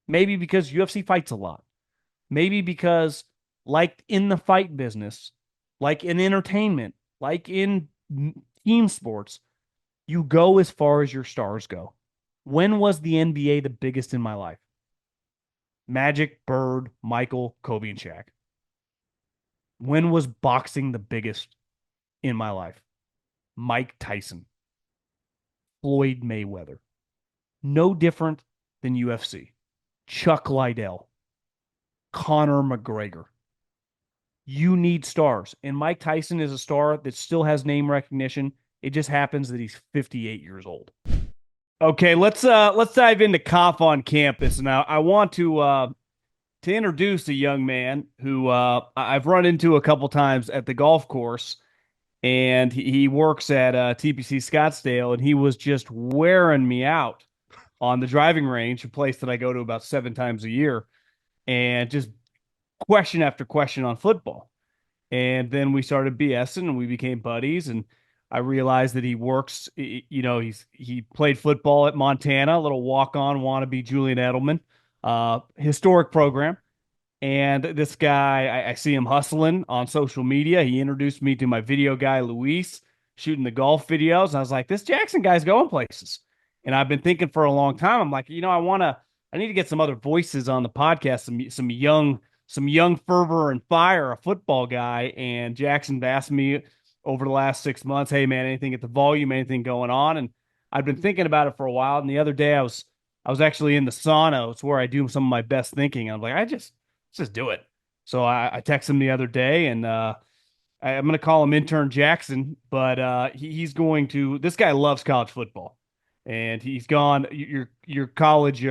Maybe because UFC fights a lot. Maybe because, like in the fight business, like in entertainment, like in team sports, You go as far as your stars go. When was the NBA the biggest in my life? Magic, Bird, Michael, Kobe, and Shaq. When was boxing the biggest in my life? Mike Tyson, Floyd Mayweather. No different than UFC. Chuck Liddell, Conor McGregor. You need stars. And Mike Tyson is a star that still has name recognition. It just happens that he's 58 years old. Okay, let's dive into Kauff on campus. Now, I want to introduce a young man who I've run into a couple times at the golf course, and he works at TPC Scottsdale, and he was just wearing me out on the driving range, a place that I go to about 7 times a year, and just question after question on football. And then we started BSing and we became buddies. And I realized that he works, he played football at Montana, a little walk on wannabe Julian Edelman, historic program. And this guy, I see him hustling on social media. He introduced me to my video guy, Luis, shooting the golf videos. And I was like, this Jackson guy's going places. And I've been thinking for a long time. I'm like, I need to get some other voices on the podcast, some young fervor and fire, a football guy. And Jackson asked me over the last 6 months, hey man, anything at the volume, anything going on? And I've been thinking about it for a while. And the other day I was actually in the sauna. It's where I do some of my best thinking. I'm like, let's just do it. So I texted him the other day, and I'm going to call him intern Jackson, but he's going to. This guy loves college football, and he's gone. Your college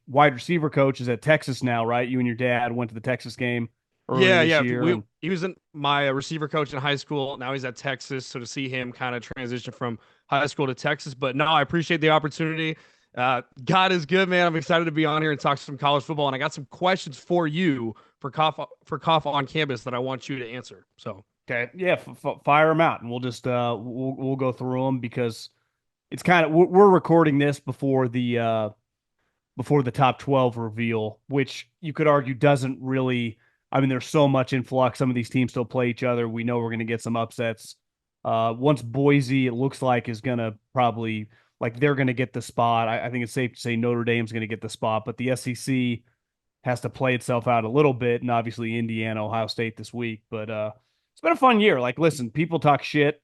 wide receiver coach is at Texas now, right? You and your dad went to the Texas game earlier Yeah, this yeah. year, and He was my receiver coach in high school. Now he's at Texas. So to see him kind of transition from high school to Texas, but no, I appreciate the opportunity. God is good, man. I'm excited to be on here and talk some college football, and I got some questions for you for Kauff on campus that I want you to answer. So okay, yeah, fire them out, and we'll just we'll go through them because it's kind of we're recording this before the top 12 reveal, which you could argue doesn't really. I mean, there's so much in flux. Some of these teams still play each other. We know we're going to get some upsets. Once Boise, it looks like, is going to probably, like, they're going to get the spot. I think it's safe to say Notre Dame's going to get the spot, but the SEC has to play itself out a little bit. And obviously, Indiana, Ohio State this week. But it's been a fun year. Like, listen, people talk shit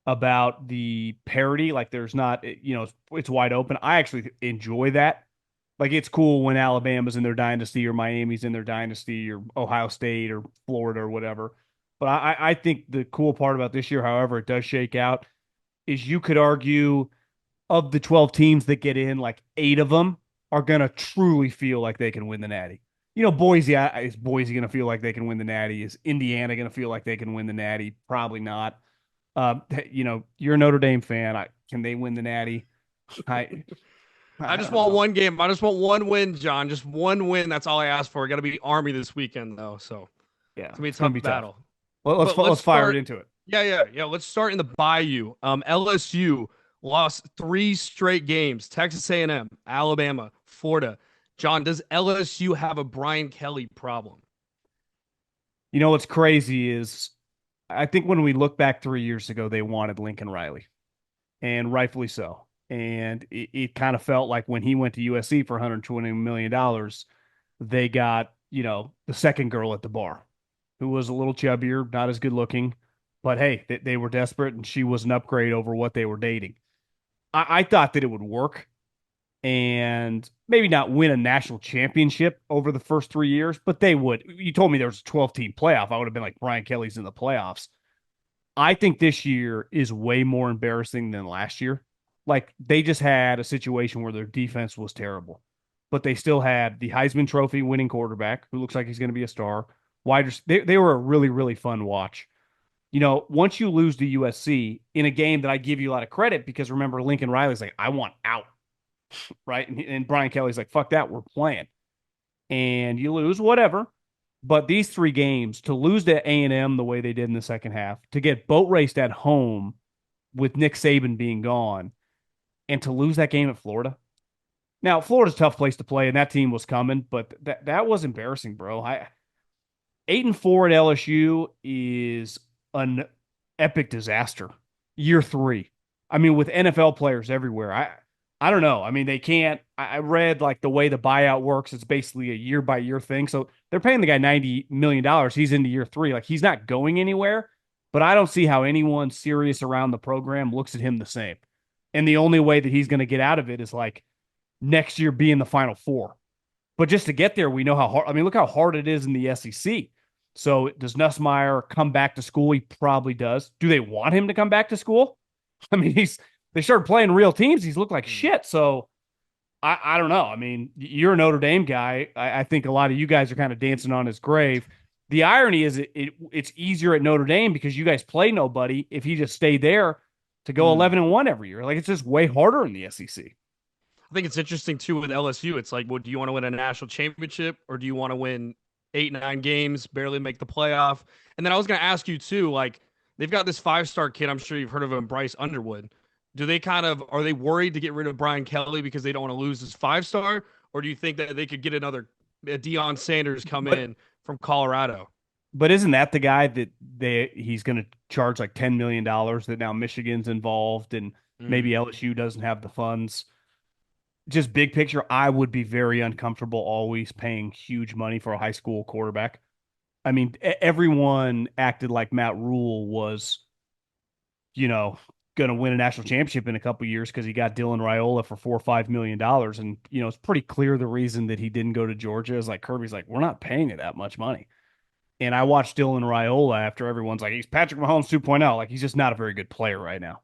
about the parity. Like, there's not, it's wide open. I actually enjoy that. Like, it's cool when Alabama's in their dynasty or Miami's in their dynasty or Ohio State or Florida or whatever. But I think the cool part about this year, however it does shake out, is you could argue of the 12 teams that get in, like 8 of them are going to truly feel like they can win the Natty. Boise, is Boise going to feel like they can win the Natty? Is Indiana going to feel like they can win the Natty? Probably not. You're a Notre Dame fan. Can they win the Natty? I I I just don't want know. one game. I just want one win, John. Just one win. That's all I ask for. Got to be Army this weekend, though. So Yeah, it's gonna be a it's going to tough be tough. battle. Let's But let's let's fire it start. into it. Yeah, yeah, yeah. Let's start in the Bayou. LSU lost 3 straight games. Texas A&M, Alabama, Florida. John, does LSU have a Brian Kelly problem? What's crazy is I think when we look back 3 years ago, they wanted Lincoln Riley, and rightfully so. And it kind of felt like when he went to USC for $120 million, they got, the second girl at the bar who was a little chubbier, not as good looking. But hey, they were desperate, and she was an upgrade over what they were dating. I thought that it would work and maybe not win a national championship over the first 3 years, but they would. You told me there was a 12-team playoff. I would have been like, Brian Kelly's in the playoffs. I think this year is way more embarrassing than last year. Like, they just had a situation where their defense was terrible, but they still had the Heisman Trophy winning quarterback who looks like he's going to be a star. They were a really, really fun watch. Once you lose to USC in a game that I give you a lot of credit because remember, Lincoln Riley's like, I want out, right? And Brian Kelly's like, fuck that, we're playing. And you lose, whatever. But these 3 games, to lose to A&M the way they did in the second half, to get boat raced at home with Nick Saban being gone, and to lose that game at Florida. Now, Florida's a tough place to play, and that team was coming, but that was embarrassing, bro. 8-4 at LSU is an epic disaster. Year 3. I mean, with NFL players everywhere, I don't know. I mean, they can't. I read like the way the buyout works. It's basically a year by year thing. So they're paying the guy $90 million. He's into year three. Like he's not going anywhere. But I don't see how anyone serious around the program looks at him the same. And the only way that he's going to get out of it is like next year be in the Final Four. But just to get there, we know how hard. I mean, look how hard it is in the SEC. So does Nussmeier come back to school? He probably does. Do they want him to come back to school? I mean, they started playing real teams. He's looked like shit. So I don't know. I mean, you're a Notre Dame guy. I think a lot of you guys are kind of dancing on his grave. The irony is it's easier at Notre Dame because you guys play nobody. If he just stayed there to go Mm. 11-1 every year, like it's just way harder in the SEC. I think it's interesting too with LSU. It's like, well, do you want to win a national championship or do you want to win 8, 9 games, barely make the playoff? And then I was going to ask you too, like they've got this 5-star kid. I'm sure you've heard of him, Bryce Underwood. Do they kind of are they worried to get rid of Brian Kelly because they don't want to lose this 5-star, or do you think that they could get another Deion Sanders come But in from Colorado? but isn't that the guy that he's going to charge like $10 million that now Michigan's involved and maybe Mm. LSU doesn't have the funds? Just big picture, I would be very uncomfortable always paying huge money for a high school quarterback. I mean, everyone acted like Matt Rule was, you know, going to win a national championship in a couple of years because he got Dylan Raiola for $4 or $5 million. And, it's pretty clear the reason that he didn't go to Georgia is like Kirby's like, we're not paying it that much money. And I watched Dylan Raiola after everyone's like, he's Patrick Mahomes 2.0. Like, he's just not a very good player right now.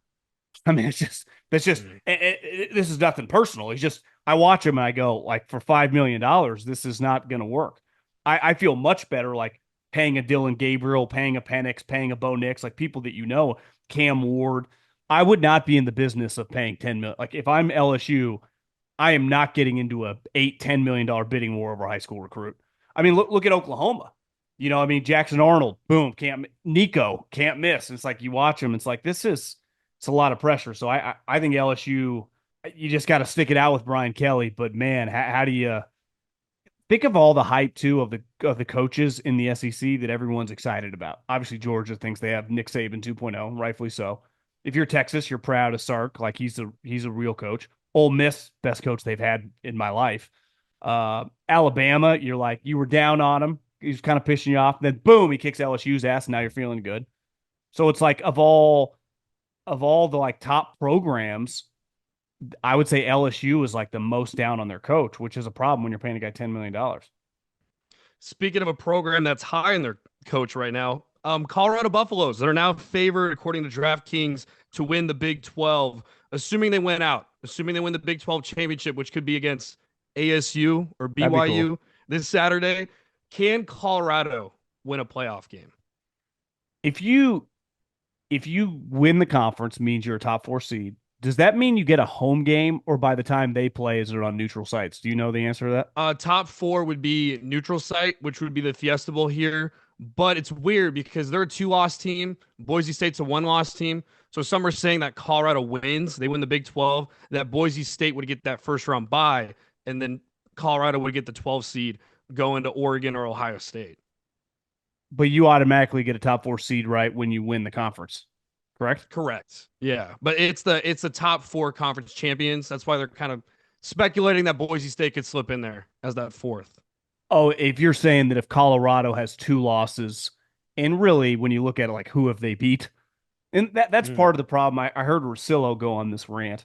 I mean, Mm. this is nothing personal. He's just, I watch him and I go, like, for $5 million, this is not going to work. I feel much better, like, paying a Dylan Gabriel, paying a Penix, paying a Bo Nix, like people that Cam Ward. I would not be in the business of paying 10 million. Like, if I'm LSU, I am not getting into a $8-10 million bidding war over a high school recruit. I mean, look at Oklahoma. I mean, Jackson Arnold, boom, can't Nico can't miss. And it's like you watch him, it's like it's a lot of pressure. So I think LSU, you just got to stick it out with Brian Kelly. But man, how do you think of all the hype too of the coaches in the SEC that everyone's excited about? Obviously, Georgia thinks they have Nick Saban 2.0, rightfully so. If you're Texas, you're proud of Sark, like he's a real coach. Ole Miss, best coach they've had in my life. Alabama, you're like you were down on him. He's kind of pissing you off. Then boom, he kicks LSU's ass, and now you're feeling good. So it's like of all the like top programs, I would say LSU is like the most down on their coach, which is a problem when you're paying a guy $10 million. Speaking of a program that's high in their coach right now, Colorado Buffaloes, they're now favored, according to DraftKings, to win the Big 12, assuming they win out, assuming they win the Big 12 championship, which could be against ASU or That'd be cool. BYU this Saturday. Can Colorado win a playoff game? If you if you win the conference, means you're a top four seed. Does that mean you get a home game, or by the time they play, is it on neutral sites? Do you know the answer to that? Top four would be neutral site, which would be the Fiesta Bowl here. But it's weird because they're a 2-loss team. Boise State's a 1-loss team. So some are saying that Colorado wins, they win the Big 12, that Boise State would get that first round bye, and then Colorado would get the 12 seed going to Oregon or Ohio State. But you automatically get a top four seed right when you win the conference, correct? Correct. Yeah, but it's the top four conference champions. That's why they're kind of speculating that Boise State could slip in there as that fourth. Oh, if you're saying that if Colorado has two losses, and really when you look at it, like who have they beat? And that's Mm. part of the problem. I heard Rosillo go on this rant.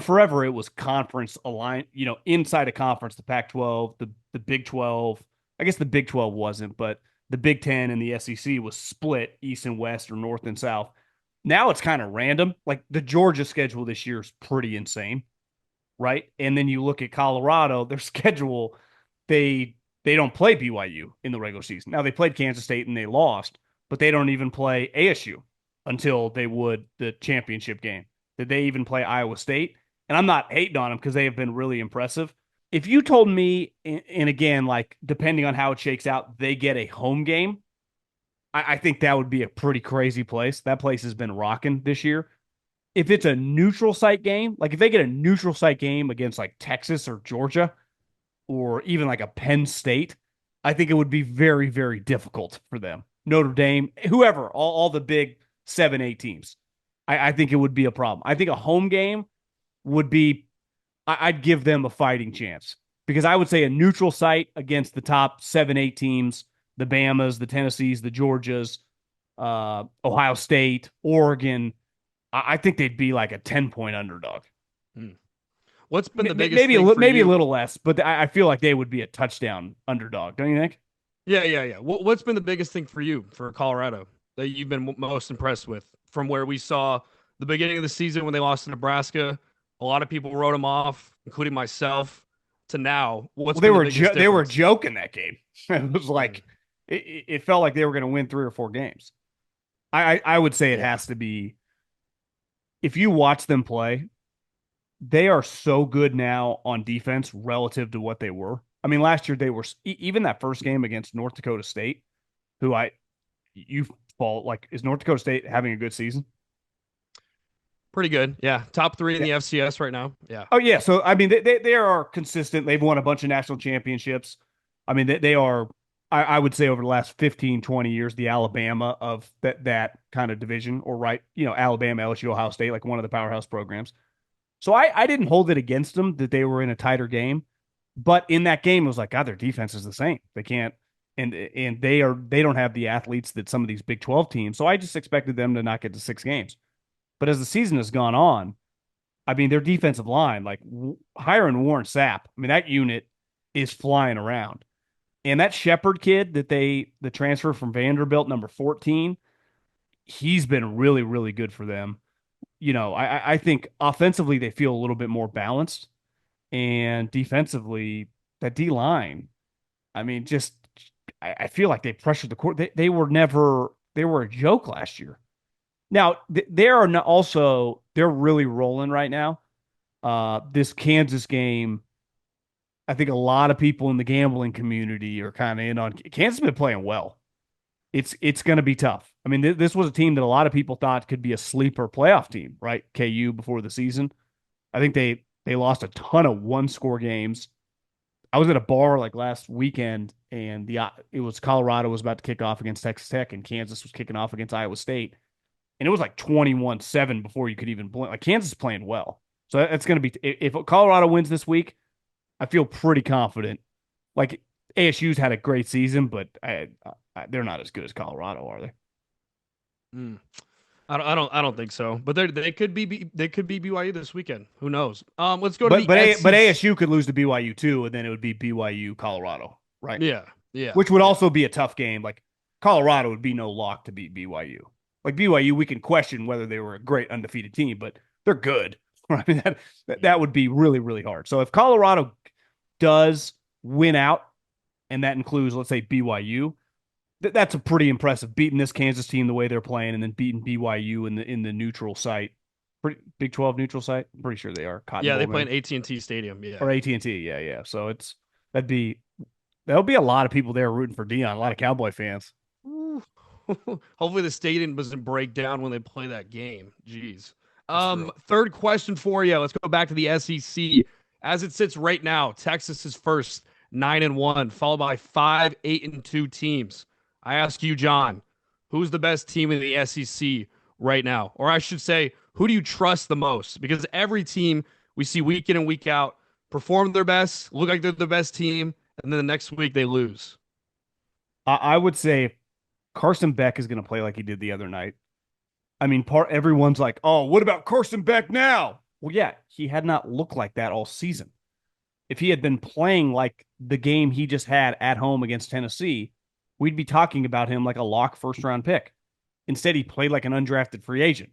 Forever it was conference aligned, inside a conference, the Pac-12, the Big 12. I guess the Big 12 wasn't, but the Big 10 and the SEC was split east and west or north and south. Now it's kind of random. Like the Georgia schedule this year is pretty insane, right? And then you look at Colorado, their schedule, they don't play BYU in the regular season. Now they played Kansas State and they lost, but they don't even play ASU until they would the championship game. Did they even play Iowa State? And I'm not hating on them because they have been really impressive. If you told me, and again, like depending on how it shakes out, they get a home game, I think that would be a pretty crazy place. That place has been rocking this year. If it's a neutral site game, like if they get a neutral site game against like Texas or Georgia or even like a Penn State, I think it would be very, very difficult for them. Notre Dame, whoever, all the big 7, 8 teams. I think it would be a problem. I think a home game would be, I'd give them a fighting chance because I would say a neutral site against the top 7, 8 teams, the Bamas, the Tennessees, the Georgias, Ohio State, Oregon. I think they'd be like a 10-point underdog. Hmm. What's been the biggest Maybe thing for maybe a you? little less, but I feel like they would be a touchdown underdog. Don't you think? Yeah. What's been the biggest thing for you for Colorado that you've been most impressed with from where we saw the beginning of the season when they lost to Nebraska? A lot of people wrote them off, including myself, to now. What's Well, been the biggest they were difference? joking that game. It was Mm, like it felt like they were going to win 3 or 4 games. I would say it yeah. has to be, if you watch them play, they are so good now on defense relative to what they were. I mean, last year they were even that first game against North Dakota State, who you fall like, is North Dakota State having a good season? Pretty good. Yeah. Top three in Yeah. the FCS right now. Yeah. Oh yeah. So I mean, they are consistent. They've won a bunch of national championships. I mean, they are. I would say over the last 15, 20 years, the Alabama of that kind of division, or right, Alabama, LSU, Ohio State, like one of the powerhouse programs. So I didn't hold it against them that they were in a tighter game, but in that game, it was like, God, their defense is the same. They can't, and they don't have the athletes that some of these Big 12 teams. So I just expected them to not get to 6 games. But as the season has gone on, I mean, their defensive line, like hiring Warren Sapp, I mean, that unit is flying around. And that Shepard kid the transfer from Vanderbilt, number 14, he's been really, really good for them. I think offensively they feel a little bit more balanced, and defensively, that D line, I mean, just I feel like they pressured the court. They were a joke last year. Now they are not, also they're really rolling right now. This Kansas game, I think a lot of people in the gambling community are kind of in on Kansas. Has been playing well. It's going to be tough. I mean, this was a team that a lot of people thought could be a sleeper playoff team, right? KU before the season. I think they lost a ton of one score games. I was at a bar like last weekend, and it was Colorado was about to kick off against Texas Tech, and Kansas was kicking off against Iowa State, and it was like 21-7 before you could even blink. Like Kansas is playing well, so that's going to be, if Colorado wins this week, I feel pretty confident. Like ASU's had a great season, but they're not as good as Colorado, are they? Mm. I don't think so. But they could be BYU this weekend. Who knows? Let's go to But the but SEC. ASU could lose to BYU too, and then it would be BYU Colorado, right? Yeah. Yeah. Which would Yeah. also be a tough game. Like Colorado would be no lock to beat BYU. Like BYU, we can question whether they were a great undefeated team, but they're good. I mean, that would be really, really hard. So if Colorado does win out, and that includes, let's say, BYU, that's a pretty impressive, beating this Kansas team the way they're playing, and then beating BYU in the neutral site, pretty Big 12 neutral site. I'm pretty sure they are Cotton Yeah. Bowl, They play in maybe, AT&T Stadium. Yeah. or AT&T. Yeah, yeah. So that'd be there'll be a lot of people there rooting for Dion, a lot of Cowboy fans. Ooh. Hopefully the stadium doesn't break down when they play that game. Jeez. That's true. Third question for you. Let's go back to the SEC. As it sits right now, Texas is first, 9-1, followed by 5, 8-2 teams. I ask you, John, who's the best team in the SEC right now? Or I should say, who do you trust the most? Because every team we see week in and week out perform their best, look like they're the best team, and then the next week they lose. I would say Carson Beck is going to play like he did the other night. I mean, everyone's like, "Oh, what about Carson Beck now?" Well, yeah, he had not looked like that all season. If he had been playing like the game he just had at home against Tennessee, we'd be talking about him like a lock first round pick. Instead, he played like an undrafted free agent.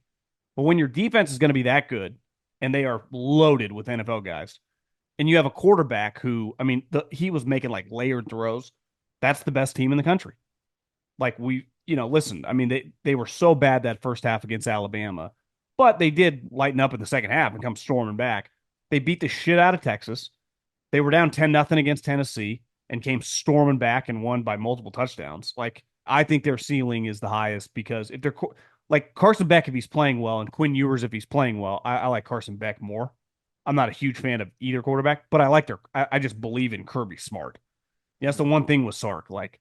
But when your defense is going to be that good, and they are loaded with NFL guys, and you have a quarterback who, I mean, he was making like layered throws. That's the best team in the country. Like listen, I mean, they were so bad that first half against Alabama, but they did lighten up in the second half and come storming back. They beat the shit out of Texas. They were down 10-0 against Tennessee and came storming back and won by multiple touchdowns. Like, I think their ceiling is the highest, because if they're like Carson Beck, if he's playing well, and Quinn Ewers, if he's playing well, I like Carson Beck more. I'm not a huge fan of either quarterback, but I like I just believe in Kirby Smart. Yeah, that's the one thing with Sark. Like,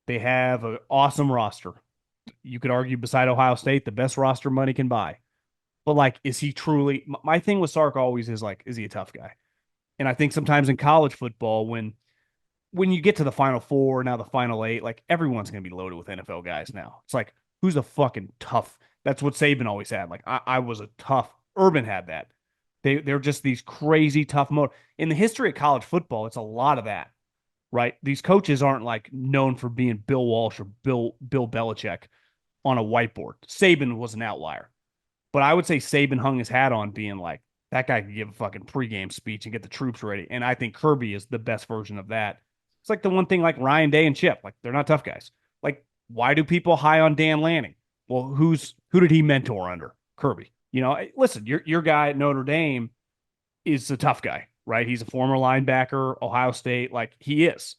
they have an awesome roster. You could argue beside Ohio State, the best roster money can buy. But like, is he truly? My thing with Sark always is like, is he a tough guy? And I think sometimes in college football, when you get to the Final Four, now the Final Eight, like everyone's going to be loaded with NFL guys now. It's like, who's a fucking tough? That's what Saban always had. Like, I was a tough. Urban had that. They're just these crazy tough mode. In the history of college football, it's a lot of that, right? These coaches aren't like known for being Bill Walsh or Bill Belichick on a whiteboard. Saban was an outlier, but I would say Saban hung his hat on being like that guy could give a fucking pregame speech and get the troops ready. And I think Kirby is the best version of that. It's like the one thing like Ryan Day and Chip, like they're not tough guys. Like, why do people high on Dan Lanning? Well, who did he mentor under? Kirby. You know, listen, your guy at Notre Dame is a tough guy, right? He's a former linebacker, Ohio State, like he is.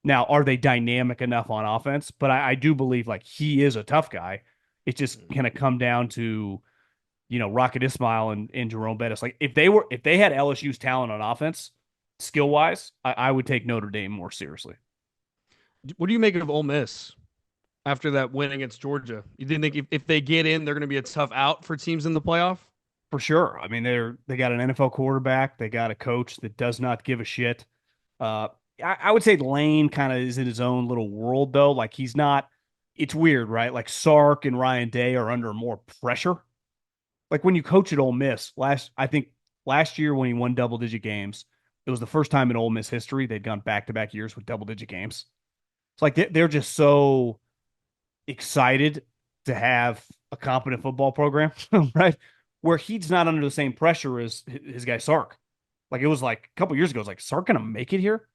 Now, are they dynamic enough on offense? But I do believe like he is a tough guy. It's just gonna come down to, Rocket Ismail and Jerome Bettis. Like if they had LSU's talent on offense, skill wise, I would take Notre Dame more seriously. What do you make of Ole Miss after that win against Georgia? You didn't think if they get in, they're going to be a tough out for teams in the playoff? For sure. I mean, they got an NFL quarterback. They got a coach that does not give a shit. Uh, I would say Lane kind of is in his own little world though. Like he's not. It's weird, right? Like Sark and Ryan Day are under more pressure. Like when you coach at Ole Miss I think last year when he won double digit games, it was the first time in Ole Miss history they'd gone back to back years with double digit games. It's like they're just so excited to have a competent football program, right? Where he's not under the same pressure as his guy Sark. Like it was like a couple years ago, it's like Sark gonna make it here.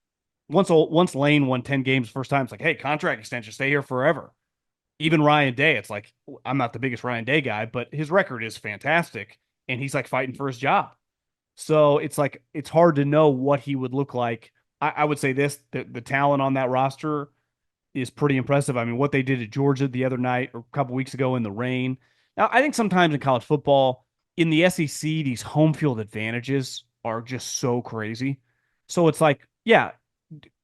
Once Lane won 10 games the first time, it's like, hey, contract extension, stay here forever. Even Ryan Day, it's like I'm not the biggest Ryan Day guy, but his record is fantastic, and he's like fighting for his job. So it's like it's hard to know what he would look like. I would say this: the talent on that roster is pretty impressive. I mean, what they did at Georgia the other night or a couple weeks ago in the rain. Now, I think sometimes in college football, in the SEC, these home field advantages are just so crazy. So it's like, yeah,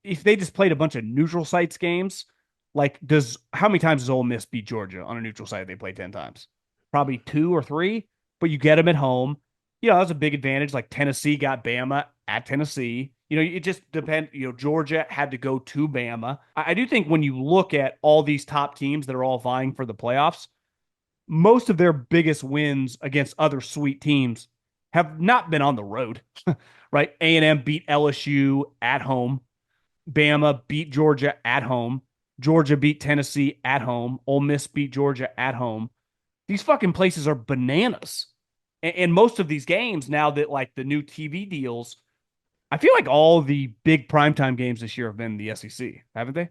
if they just played a bunch of neutral sites games, like does how many times does Ole Miss beat Georgia on a neutral site? They play 10 times, probably two or three, but you get them at home. That's a big advantage. Like Tennessee got Bama at Tennessee. It just depends. Georgia had to go to Bama. I do think when you look at all these top teams that are all vying for the playoffs, most of their biggest wins against other sweet teams have not been on the road, right? A&M beat LSU at home. Bama beat Georgia at home. Georgia beat Tennessee at home. Ole Miss beat Georgia at home. These fucking places are bananas. And most of these games, now that like the new TV deals, I feel like all the big primetime games this year have been the SEC, haven't they?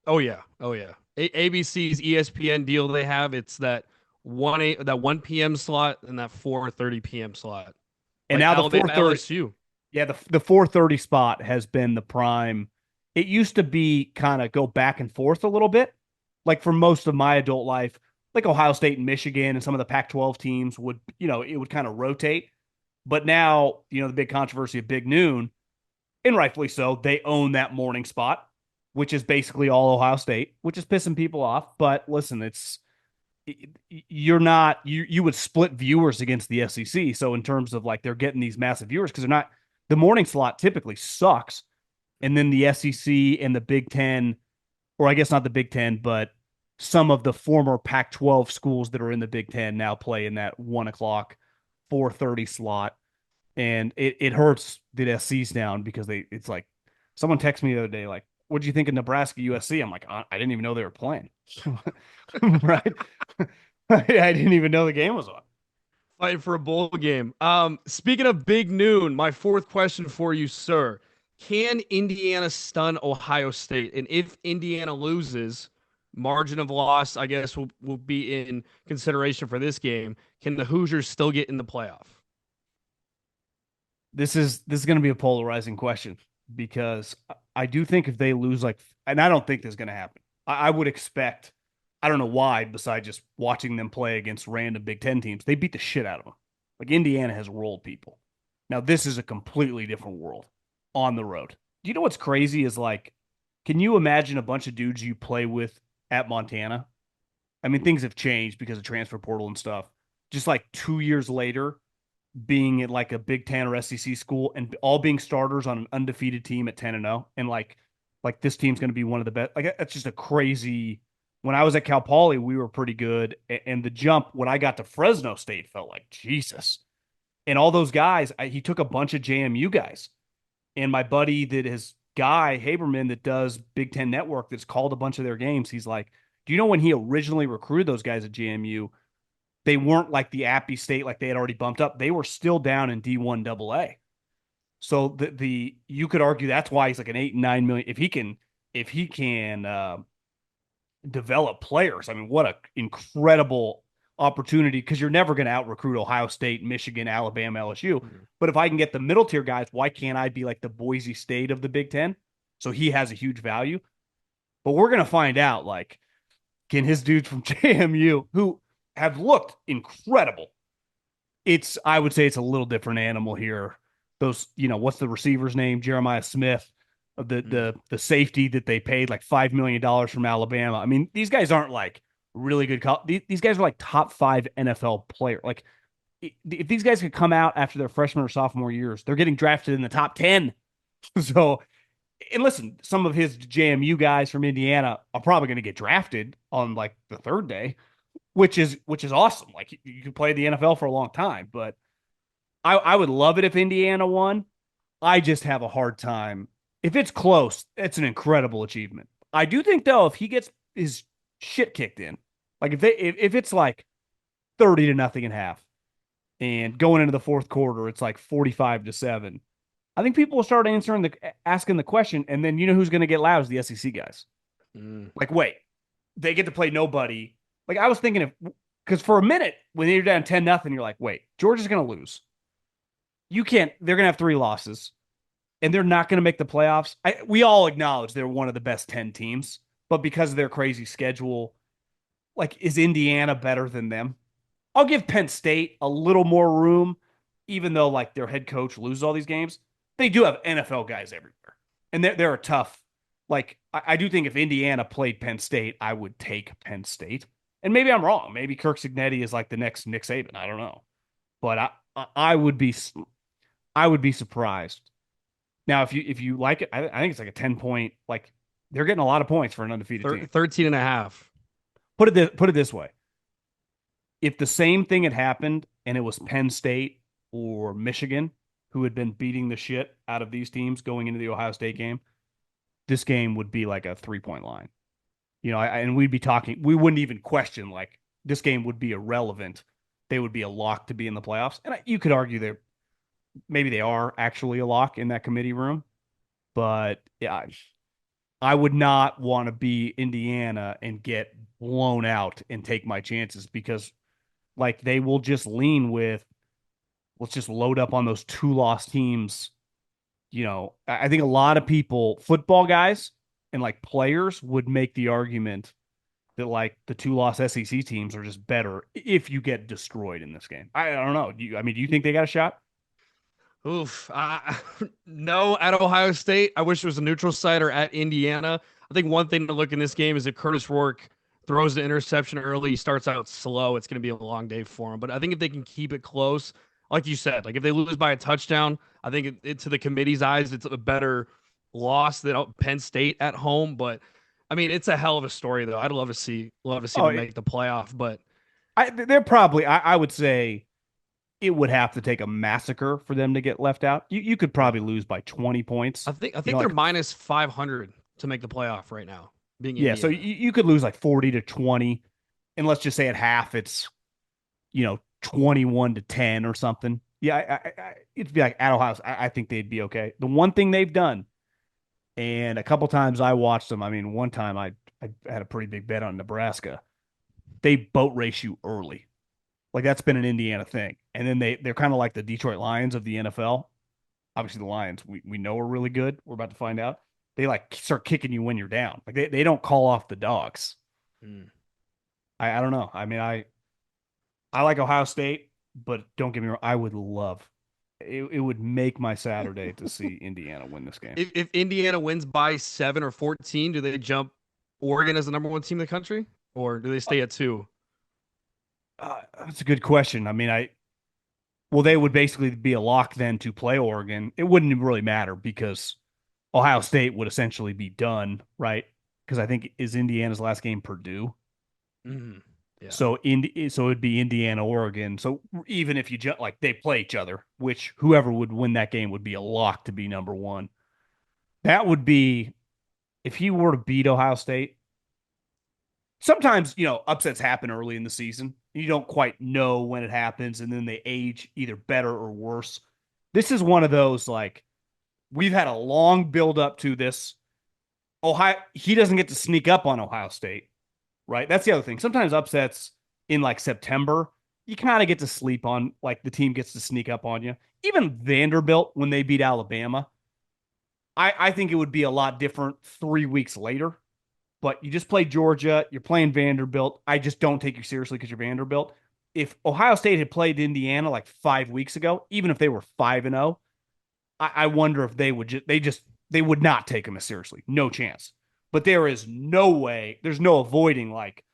Oh yeah, oh yeah. ABC's ESPN deal they have, it's that 1 p.m. slot and that 4:30 p.m. slot. And Like now the Alabama 4:30, LSU. yeah, the 4:30 spot has been the prime. It used to be kind of go back and forth a little bit. Like for most of my adult life, like Ohio State and Michigan and some of the Pac-12 teams would, it would kind of rotate. But now, the big controversy of Big Noon, and rightfully so, they own that morning spot, which is basically all Ohio State, which is pissing people off. But listen, you're not you would split viewers against the SEC. So in terms of like they're getting these massive viewers because they're not the morning slot typically sucks, and then the SEC and the Big Ten, or I guess not the Big Ten, but some of the former Pac-12 schools that are in the Big Ten now play in that 1 o'clock, 4:30 slot, and it hurts the SC's down because it's like someone texted me the other day like, "What did you think of Nebraska USC?" I'm like, I didn't even know they were playing, right? I didn't even know the game was on. Fighting for a bowl game. Speaking of Big Noon, my fourth question for you, sir. Can Indiana stun Ohio State? And if Indiana loses, margin of loss, I guess, will be in consideration for this game. Can the Hoosiers still get in the playoff? This is going to be a polarizing question because I do think if they lose and I don't think this is going to happen. I would expect, I don't know why, besides just watching them play against random Big Ten teams, they beat the shit out of them. Like Indiana has rolled people. Now this is a completely different world on the road. Do you know what's crazy is like, can you imagine a bunch of dudes you play with at Montana? I mean, things have changed because of transfer portal and stuff. just like 2 years later, being at like a Big Ten or SEC school and all being starters on an undefeated team at 10-0, and like this team's going to be one of the best. Like that's just a crazy. When I was at Cal Poly, we were pretty good, and the jump when I got to Fresno State felt like Jesus. And all those guys, he took a bunch of JMU guys, and my buddy that his guy Haberman that does Big Ten Network that's called a bunch of their games. He's like, do you know when he originally recruited those guys at JMU? They weren't like the Appy State, like they had already bumped up. They were still down in D1 AA. So the you could argue that's why he's like an 8 and 9 million. If he can develop players, I mean, what a incredible opportunity because you're never going to out recruit Ohio State, Michigan, Alabama, LSU. Mm-hmm. But if I can get the middle tier guys, why can't I be like the Boise State of the Big Ten? So he has a huge value. But we're going to find out like, can his dudes from JMU who have looked incredible? I would say it's a little different animal here. Those, what's the receiver's name? Jeremiah Smith, the safety that they paid like $5 million from Alabama. I mean, these guys aren't like really good. These guys are like top 5 NFL player. Like if these guys could come out after their freshman or sophomore years, they're getting drafted in the top 10. So, and listen, some of his JMU guys from Indiana are probably going to get drafted on like the third day, which is awesome. Like you can play the NFL for a long time, but I would love it if Indiana won. I just have a hard time. If it's close, it's an incredible achievement. I do think though, if he gets his shit kicked in, like if it's like 30-0 in half, and going into the fourth quarter, it's like 45-7. I think people will start asking the question, and then you know who's going to get loud is the SEC guys. Like, wait, they get to play nobody. Like I was thinking because for a minute when you're down 10-0, you're like, wait, Georgia's going to lose. You can't. They're going to have 3 losses, and they're not going to make the playoffs. We all acknowledge they're one of the best 10 teams, but because of their crazy schedule, like, is Indiana better than them? I'll give Penn State a little more room, even though like their head coach loses all these games. They do have NFL guys everywhere, and they're a tough. Like I do think if Indiana played Penn State, I would take Penn State. And maybe I'm wrong. Maybe Kirk Cignetti is like the next Nick Saban. I don't know, but I would be surprised. Now, if you like it, I think it's like a 10 point. Like they're getting a lot of points for an undefeated team. 13 and a half. Put it this way: if the same thing had happened and it was Penn State or Michigan who had been beating the shit out of these teams going into the Ohio State game, this game would be like a 3 point line. And we'd be talking, we wouldn't even question like this game would be irrelevant. They would be a lock to be in the playoffs. And you could argue maybe they are actually a lock in that committee room, but yeah, I would not want to be Indiana and get blown out and take my chances because like they will just lean with, let's just load up on those 2-loss teams. I think a lot of people, football guys and like players would make the argument that like the 2-loss SEC teams are just better if you get destroyed in this game. I don't know. Do you think they got a shot? Oof. No, at Ohio State. I wish it was a neutral site or at Indiana. I think one thing to look in this game is if Curtis Rourke throws the interception early, he starts out slow, it's going to be a long day for him. But I think if they can keep it close, like you said, like if they lose by a touchdown, I think it to the committee's eyes, it's a better loss than Penn State at home. But I mean, it's a hell of a story, though. I'd love to see them make the playoff. But they're probably, I would say, it would have to take a massacre for them to get left out. You could probably lose by 20 points. I think they're minus 500 to make the playoff right now. Being yeah, Indiana. so you could lose like 40-20, and let's just say at half it's 21-10 or something. Yeah, it'd be like at Ohio. I think they'd be okay. The one thing they've done, and a couple times I watched them. I mean, one time I had a pretty big bet on Nebraska. They boat race you early. Like that's been an Indiana thing. And then they're kind of like the Detroit Lions of the NFL. Obviously the Lions we know are really good. We're about to find out. They like start kicking you when you're down. Like they don't call off the dogs. I don't know. I mean, I like Ohio State, but don't get me wrong, I would love it would make my Saturday to see Indiana win this game. If Indiana wins by 7 or 14, do they jump Oregon as the number 1 team in the country? Or do they stay at 2? That's a good question. I mean, well, they would basically be a lock then to play Oregon. It wouldn't really matter because Ohio State would essentially be done, right? Because I think is Indiana's last game Purdue. Mhm. Yeah. So it'd be Indiana, Oregon. So even if like they play each other, which whoever would win that game would be a lock to be number one. That would be if he were to beat Ohio State. Sometimes, upsets happen early in the season. You don't quite know when it happens, and then they age either better or worse. This is one of those like we've had a long build up to this. Ohio, he doesn't get to sneak up on Ohio State, right? That's the other thing. Sometimes upsets in like September, you kind of get to sleep on, like the team gets to sneak up on you. Even Vanderbilt, when they beat Alabama, I think it would be a lot different 3 weeks later. But you just played Georgia, you're playing Vanderbilt. I just don't take you seriously because you're Vanderbilt. If Ohio State had played Indiana like 5 weeks ago, even if they were 5-0, I wonder if they would not take them as seriously. No chance. But there is no way, there's no avoiding like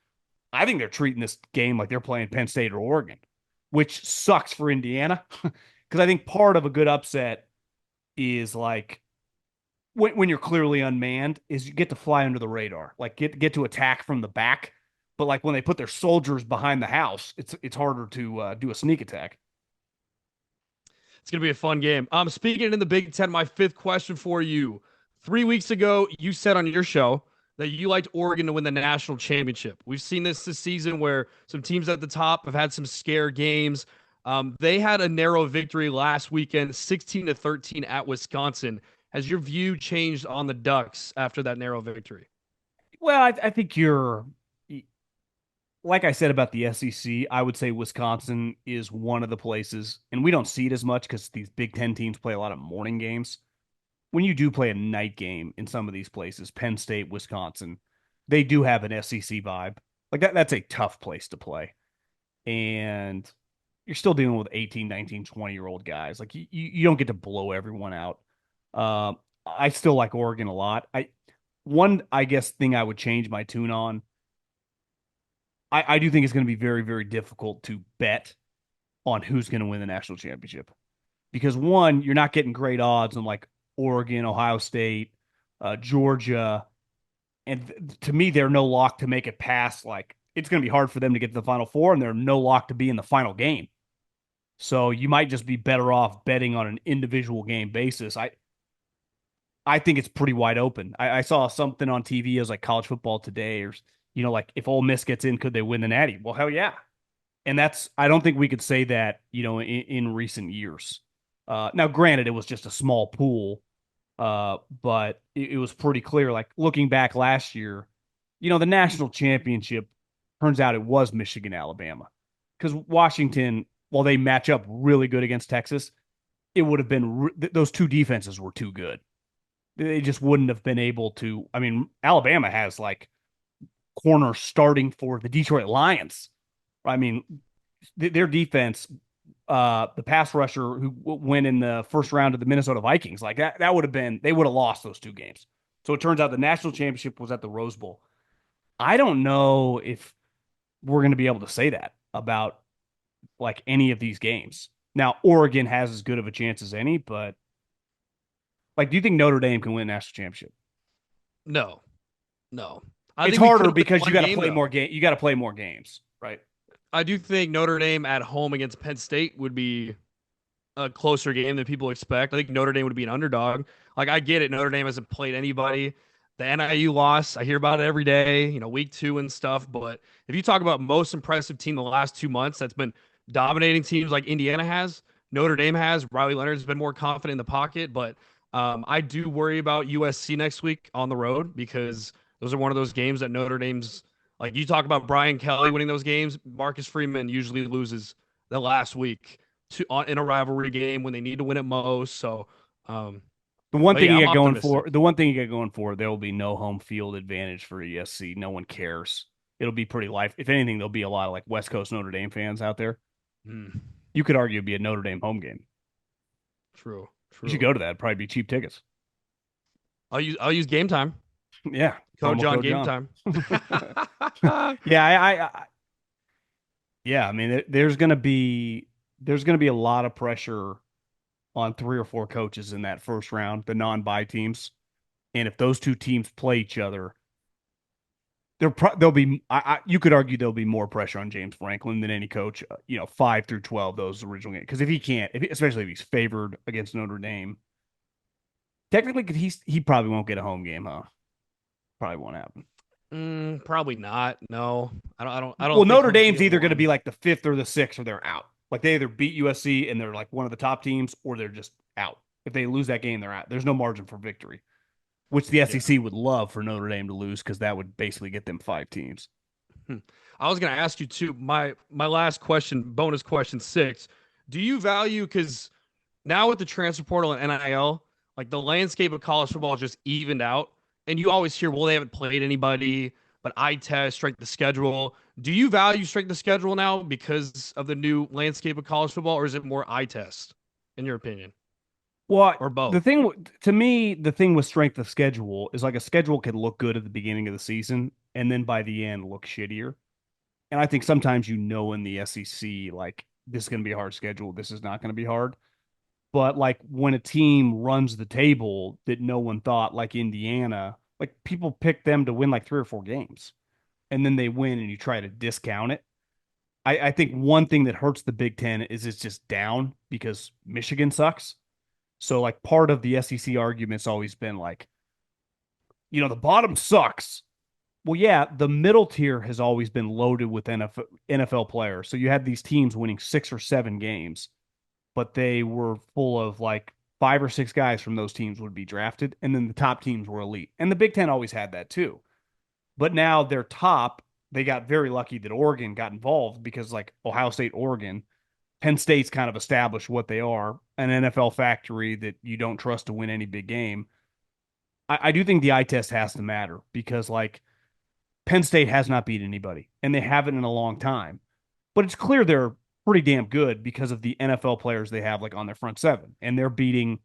I think they're treating this game like they're playing Penn State or Oregon, which sucks for Indiana. Because I think part of a good upset is like when you're clearly unmanned, is you get to fly under the radar, like get to attack from the back. But like when they put their soldiers behind the house, it's harder to do a sneak attack. It's gonna be a fun game. Speaking in the Big Ten, my fifth question for you. 3 weeks ago, you said on your show that you liked Oregon to win the national championship. We've seen this season where some teams at the top have had some scare games. They had a narrow victory last weekend, 16-13 at Wisconsin. Has your view changed on the Ducks after that narrow victory? Well, I think you're like I said about the SEC. I would say Wisconsin is one of the places, and we don't see it as much because these Big Ten teams play a lot of morning games. When you do play a night game in some of these places, Penn State, Wisconsin, they do have an SEC vibe. Like that's a tough place to play. And you're still dealing with 18, 19, 20-year-old guys. Like you don't get to blow everyone out. Uh, I still like Oregon a lot. I guess thing I would change my tune on. I do think it's going to be very, very difficult to bet on who's going to win the national championship because one, you're not getting great odds on like Oregon, Ohio State, Georgia, and to me, they're no lock to make it past. Like it's going to be hard for them to get to the Final Four, and they're no lock to be in the final game. So you might just be better off betting on an individual game basis. I think it's pretty wide open. I saw something on TV as like college football today, or like if Ole Miss gets in, could they win the Natty? Well, hell yeah. And I don't think we could say that in recent years. Now, granted, it was just a small pool, but it was pretty clear. Like looking back last year, the national championship turns out it was Michigan, Alabama, because Washington, while they match up really good against Texas, it would have been those two defenses were too good. They just wouldn't have been able to. I mean, Alabama has like corner starting for the Detroit Lions. I mean, their defense, the pass rusher who went in the first round of the Minnesota Vikings, like that would have been, they would have lost those two games. So it turns out the national championship was at the Rose Bowl. I don't know if we're going to be able to say that about like any of these games. Now, Oregon has as good of a chance as any, but like, do you think Notre Dame can win a national championship? No, no. I It's think we could harder have because you one got to game play though. more game. You got to play more games, right? I do think Notre Dame at home against Penn State would be a closer game than people expect. I think Notre Dame would be an underdog. Like I get it, Notre Dame hasn't played anybody. The NIU loss, I hear about it every day, week 2 and stuff. But if you talk about most impressive team the last 2 months that's been dominating teams like Indiana has, Notre Dame has, Riley Leonard's been more confident in the pocket. But I do worry about USC next week on the road because those are one of those games that Notre Dame's like you talk about Brian Kelly winning those games. Marcus Freeman usually loses the last week in a rivalry game when they need to win it most. So, The one but thing yeah, you I'm got going for optimistic. the one thing you got going for there will be no home field advantage for ESC. No one cares. It'll be pretty life. If anything, there'll be a lot of like West Coast Notre Dame fans out there. Mm, You could argue it'd be a Notre Dame home game. true, You should true. go to that. It'd probably be cheap tickets. I'll use game time. Yeah, Code promo John code game John. time. Yeah, Yeah, I mean, there's gonna be a lot of pressure on three or four coaches in that first round, the non-bye teams. And if those two teams play each other, there'll be you could argue there'll be more pressure on James Franklin than any coach, 5 through 12 those original games. Because if he can't, especially if he's favored against Notre Dame, technically he probably won't get a home game, huh? Probably won't happen. Probably not. No, I Well, don't think Notre he'll be Dame's able either to going to be run. like the fifth or the sixth, or they're out. Like they either beat USC and they're like one of the top teams, or they're just out. If they lose that game, they're out. There's no margin for victory, which the Yeah. SEC would love for Notre Dame to lose because that would basically get them five teams. Hmm. I was going to ask you too. My last question, bonus question six. Do you value because now with the transfer portal and NIL, like the landscape of college football just evened out, and you always hear, well, they haven't played anybody, but eye test, strength the schedule. Do you value strength the schedule now because of the new landscape of college football, or is it more eye test, in your opinion, Well, or the both? thing to me, the thing with strength of schedule is like a schedule can look good at the beginning of the season and then by the end look shittier. And I think sometimes in the SEC, like this is going to be a hard schedule. This is not going to be hard. But like when a team runs the table that no one thought, like Indiana, like people pick them to win like three or four games, and then they win, and you try to discount it. I think one thing that hurts the Big Ten is it's just down because Michigan sucks. So like part of the SEC argument's always been like, the bottom sucks. Well, yeah, the middle tier has always been loaded with NFL players. So you had these teams winning 6 or 7 games, but they were full of like five or six guys from those teams would be drafted, and then the top teams were elite. And the Big Ten always had that too. But now they're top. They got very lucky that Oregon got involved because like Ohio State, Oregon, Penn State's kind of established what they are, an NFL factory that you don't trust to win any big game. I do think the eye test has to matter because like Penn State has not beat anybody, and they haven't in a long time. But it's clear they're pretty damn good because of the NFL players they have like on their front seven, and they're beating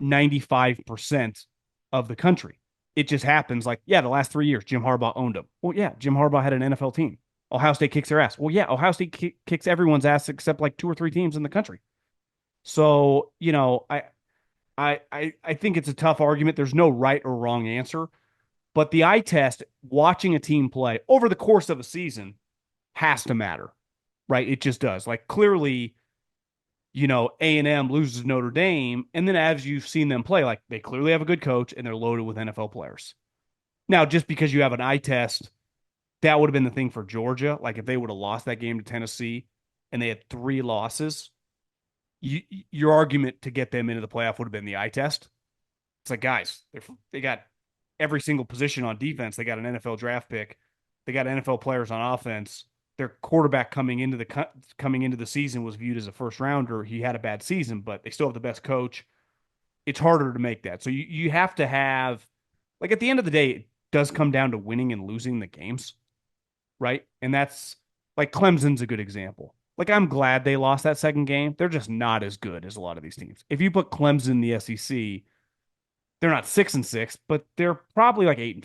95% of the country. It just happens like, yeah, the last 3 years, Jim Harbaugh owned them. Well, yeah, Jim Harbaugh had an NFL team. Ohio State kicks their ass. Well, yeah, Ohio State kicks everyone's ass except like two or three teams in the country. So, I think it's a tough argument. There's no right or wrong answer, but the eye test, watching a team play over the course of a season, has to matter, right? It just does. Like clearly, A&M loses Notre Dame, and then as you've seen them play, like they clearly have a good coach and they're loaded with NFL players. Now, just because you have an eye test, that would have been the thing for Georgia. Like if they would have lost that game to Tennessee and they had three losses, you, your argument to get them into the playoff would have been the eye test. It's like, guys, they got every single position on defense. They got an NFL draft pick. They got NFL players on offense. Their quarterback coming into the season was viewed as a first rounder. He had a bad season, but they still have the best coach. It's harder to make that. So you have to have like at the end of the day, it does come down to winning and losing the games, right? And that's like Clemson's a good example. Like I'm glad they lost that second game. They're just not as good as a lot of these teams. If you put Clemson in the SEC, they're not 6-6, but they're probably like 8-4,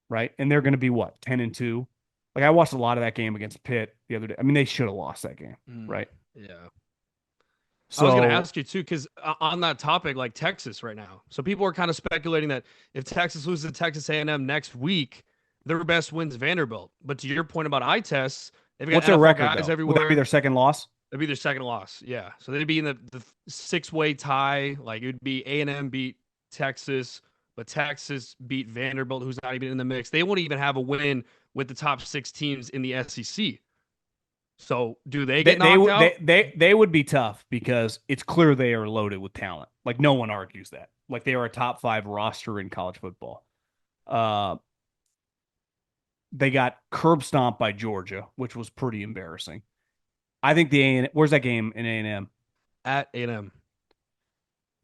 right? And they're going to be what 10-2. Like I watched a lot of that game against Pitt the other day. I mean, they should have lost that game, Mm, right? yeah. I was going to So ask you too, because on that topic, like Texas right now, so people are kind of speculating that if Texas loses to Texas A&M next week, their best wins Vanderbilt. But to your point about eye tests, they've got what's their NFL record guys though? Would that be everywhere. their second loss? It'd be their second loss. Yeah, so they'd be in the six-way tie. Like it would be A&M beat Texas, but Texas beat Vanderbilt, who's not even in the mix. They won't even have a win with the top six teams in the SEC. So do they They get they knocked would out? they would be tough because it's clear they are loaded with talent. Like no one argues that. Like they are a top five roster in college football. Uh, they got curb stomped by Georgia, which was pretty embarrassing. I think the A and where's that game in A&M? At A&M.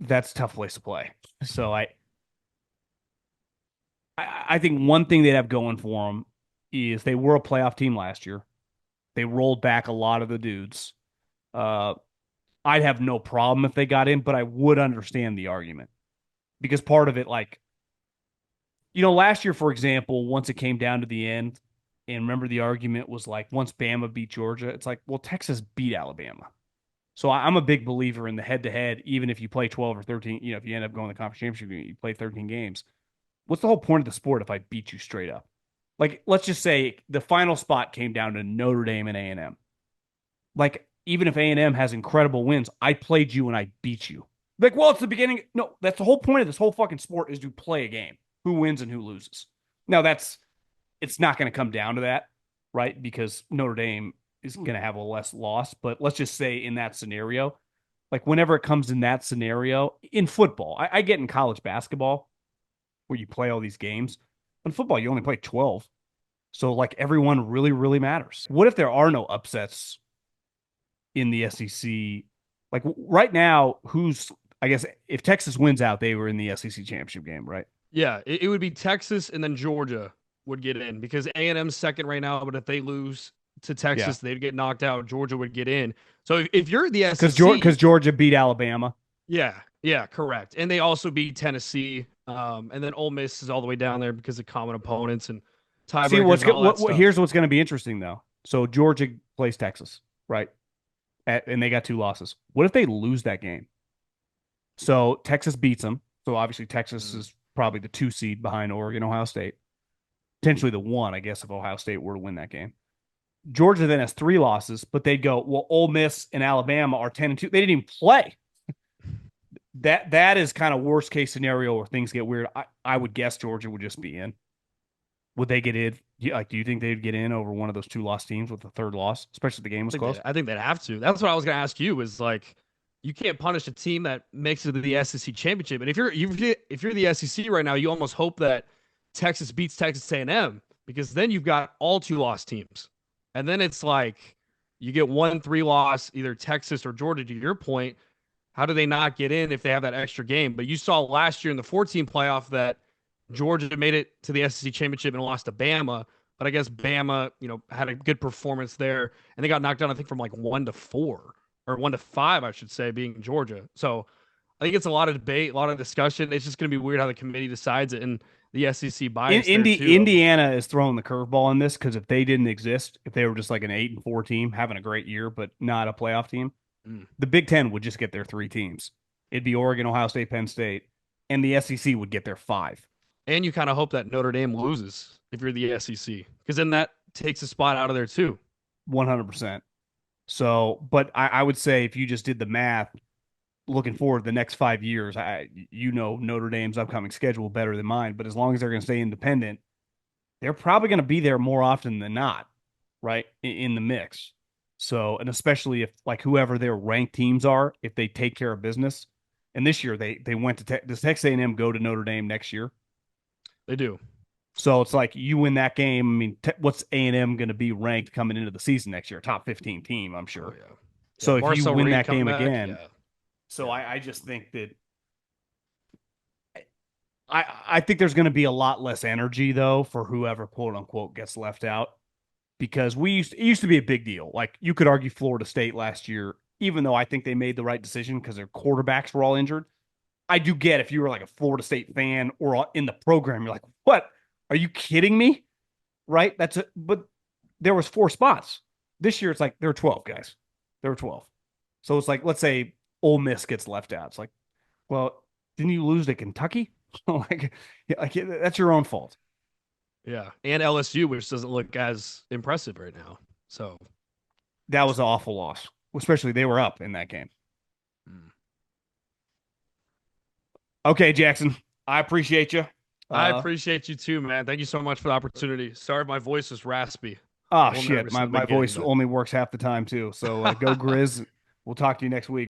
That's a tough place to play. So I think one thing they'd have going for them is they were a playoff team last year. They rolled back a lot of the dudes. Uh, I'd have no problem if they got in, but I would understand the argument because part of it, like last year, for example, once it came down to the end, And remember, the argument was like, once Bama beat Georgia, it's like, well, Texas beat Alabama. So I'm a big believer in the head to head, even if you play 12 or 13, if you end up going to the conference championship, you play 13 games. What's the whole point of the sport if I beat you straight up? Like, let's just say the final spot came down to Notre Dame and A&M. Like, even if A&M has incredible wins, I played you and I beat you. Like, well, it's the beginning. No, that's the whole point of this whole fucking sport is to play a game. Who wins and who loses. Now, it's not going to come down to that, right? Because Notre Dame is going to have a less loss. But let's just say in that scenario, like whenever it comes in that scenario in football, I get in college basketball where you play all these games. In football, you only play 12. So like everyone really, really matters. What if there are no upsets in the SEC? Like right now, I guess if Texas wins out, they were in the SEC championship game, right? Yeah, it would be Texas and then Georgia would get in because A&M's second right now, but if they lose to Yeah. Texas, they'd get knocked out. Georgia would get in. So if you're the Because SEC, Georgia beat Alabama. yeah, correct. And they also beat Tennessee. And then Ole Miss is all the way down there because of common opponents and See, tiebreakers and all that stuff. here's what's going to be interesting though. So Georgia plays Texas, right? And they got 2 losses. What if they lose that game? So Texas beats them. So obviously Texas is probably the 2 seed behind Oregon, Ohio State. Potentially the 1, I guess, if Ohio State were to win that game. Georgia then has 3 losses, but they'd go, well, Ole Miss and Alabama are 10-2. They didn't even play. That is kind of worst case scenario where things get weird. I would guess Georgia would just be in. Would they get in? Do you think they'd get in over one of those 2 loss teams with the third loss, especially if the game was close? I think they'd have to. That's what I was going to ask you. Is like you can't punish a team that makes it to the SEC championship. And if you're the SEC right now, you almost hope that Texas beats Texas A&M because then you've got all 2 loss teams, and then it's like you get 1 3 loss, either Texas or Georgia. To your point, how do they not get in if they have that extra game? But you saw last year in the 14 playoff that Georgia made it to the SEC championship and lost to Bama. But I guess Bama, had a good performance there, and they got knocked down, I think, from like 1-4 or 1-5, I should say, being Georgia. So I think it's a lot of debate, a lot of discussion. It's just going to be weird how the committee decides it, and the SEC bias. Indiana is throwing the curveball in this because if they didn't exist, if they were just like an 8-4 team having a great year but not a playoff team, the Big Ten would just get their 3 teams. It'd be Oregon, Ohio State, Penn State, and the SEC would get their 5. And you kind of hope that Notre Dame loses if you're the SEC, because then that takes a spot out of there too. 100%. So, but I would say if you just did the math, looking forward to the next 5 years, Notre Dame's upcoming schedule better than mine, but as long as they're going to stay independent, they're probably going to be there more often than not, right, in the mix. So, and especially if like whoever their ranked teams are, if they take care of business. And this year they went to does Texas A&M go to Notre Dame next year? They do. So it's like you win that game. I mean, what's A&M going to be ranked coming into the season next year? Top 15 team, I'm sure. Oh, yeah. So if you win that game back, again, yeah. so I just think that I think there's going to be a lot less energy though for whoever quote unquote gets left out because it used to be a big deal. Like you could argue Florida State last year, even though I think they made the right decision because their quarterbacks were all injured. I do get if you were like a Florida State fan or in the program, you're like, what? Are you kidding me? Right? But there was 4 spots. This year, it's like there were 12 guys. There were 12. So it's like, let's say Ole Miss gets left out. It's like, well, didn't you lose to Kentucky? like that's your own fault. Yeah. And LSU, which doesn't look as impressive right now. So that was an awful loss, especially they were up in that game. Okay, Jackson, I appreciate you. I appreciate you too, man. Thank you so much for the opportunity. Sorry, my voice is raspy. Oh, shit. My voice only works half the time, too. So go Grizz. We'll talk to you next week.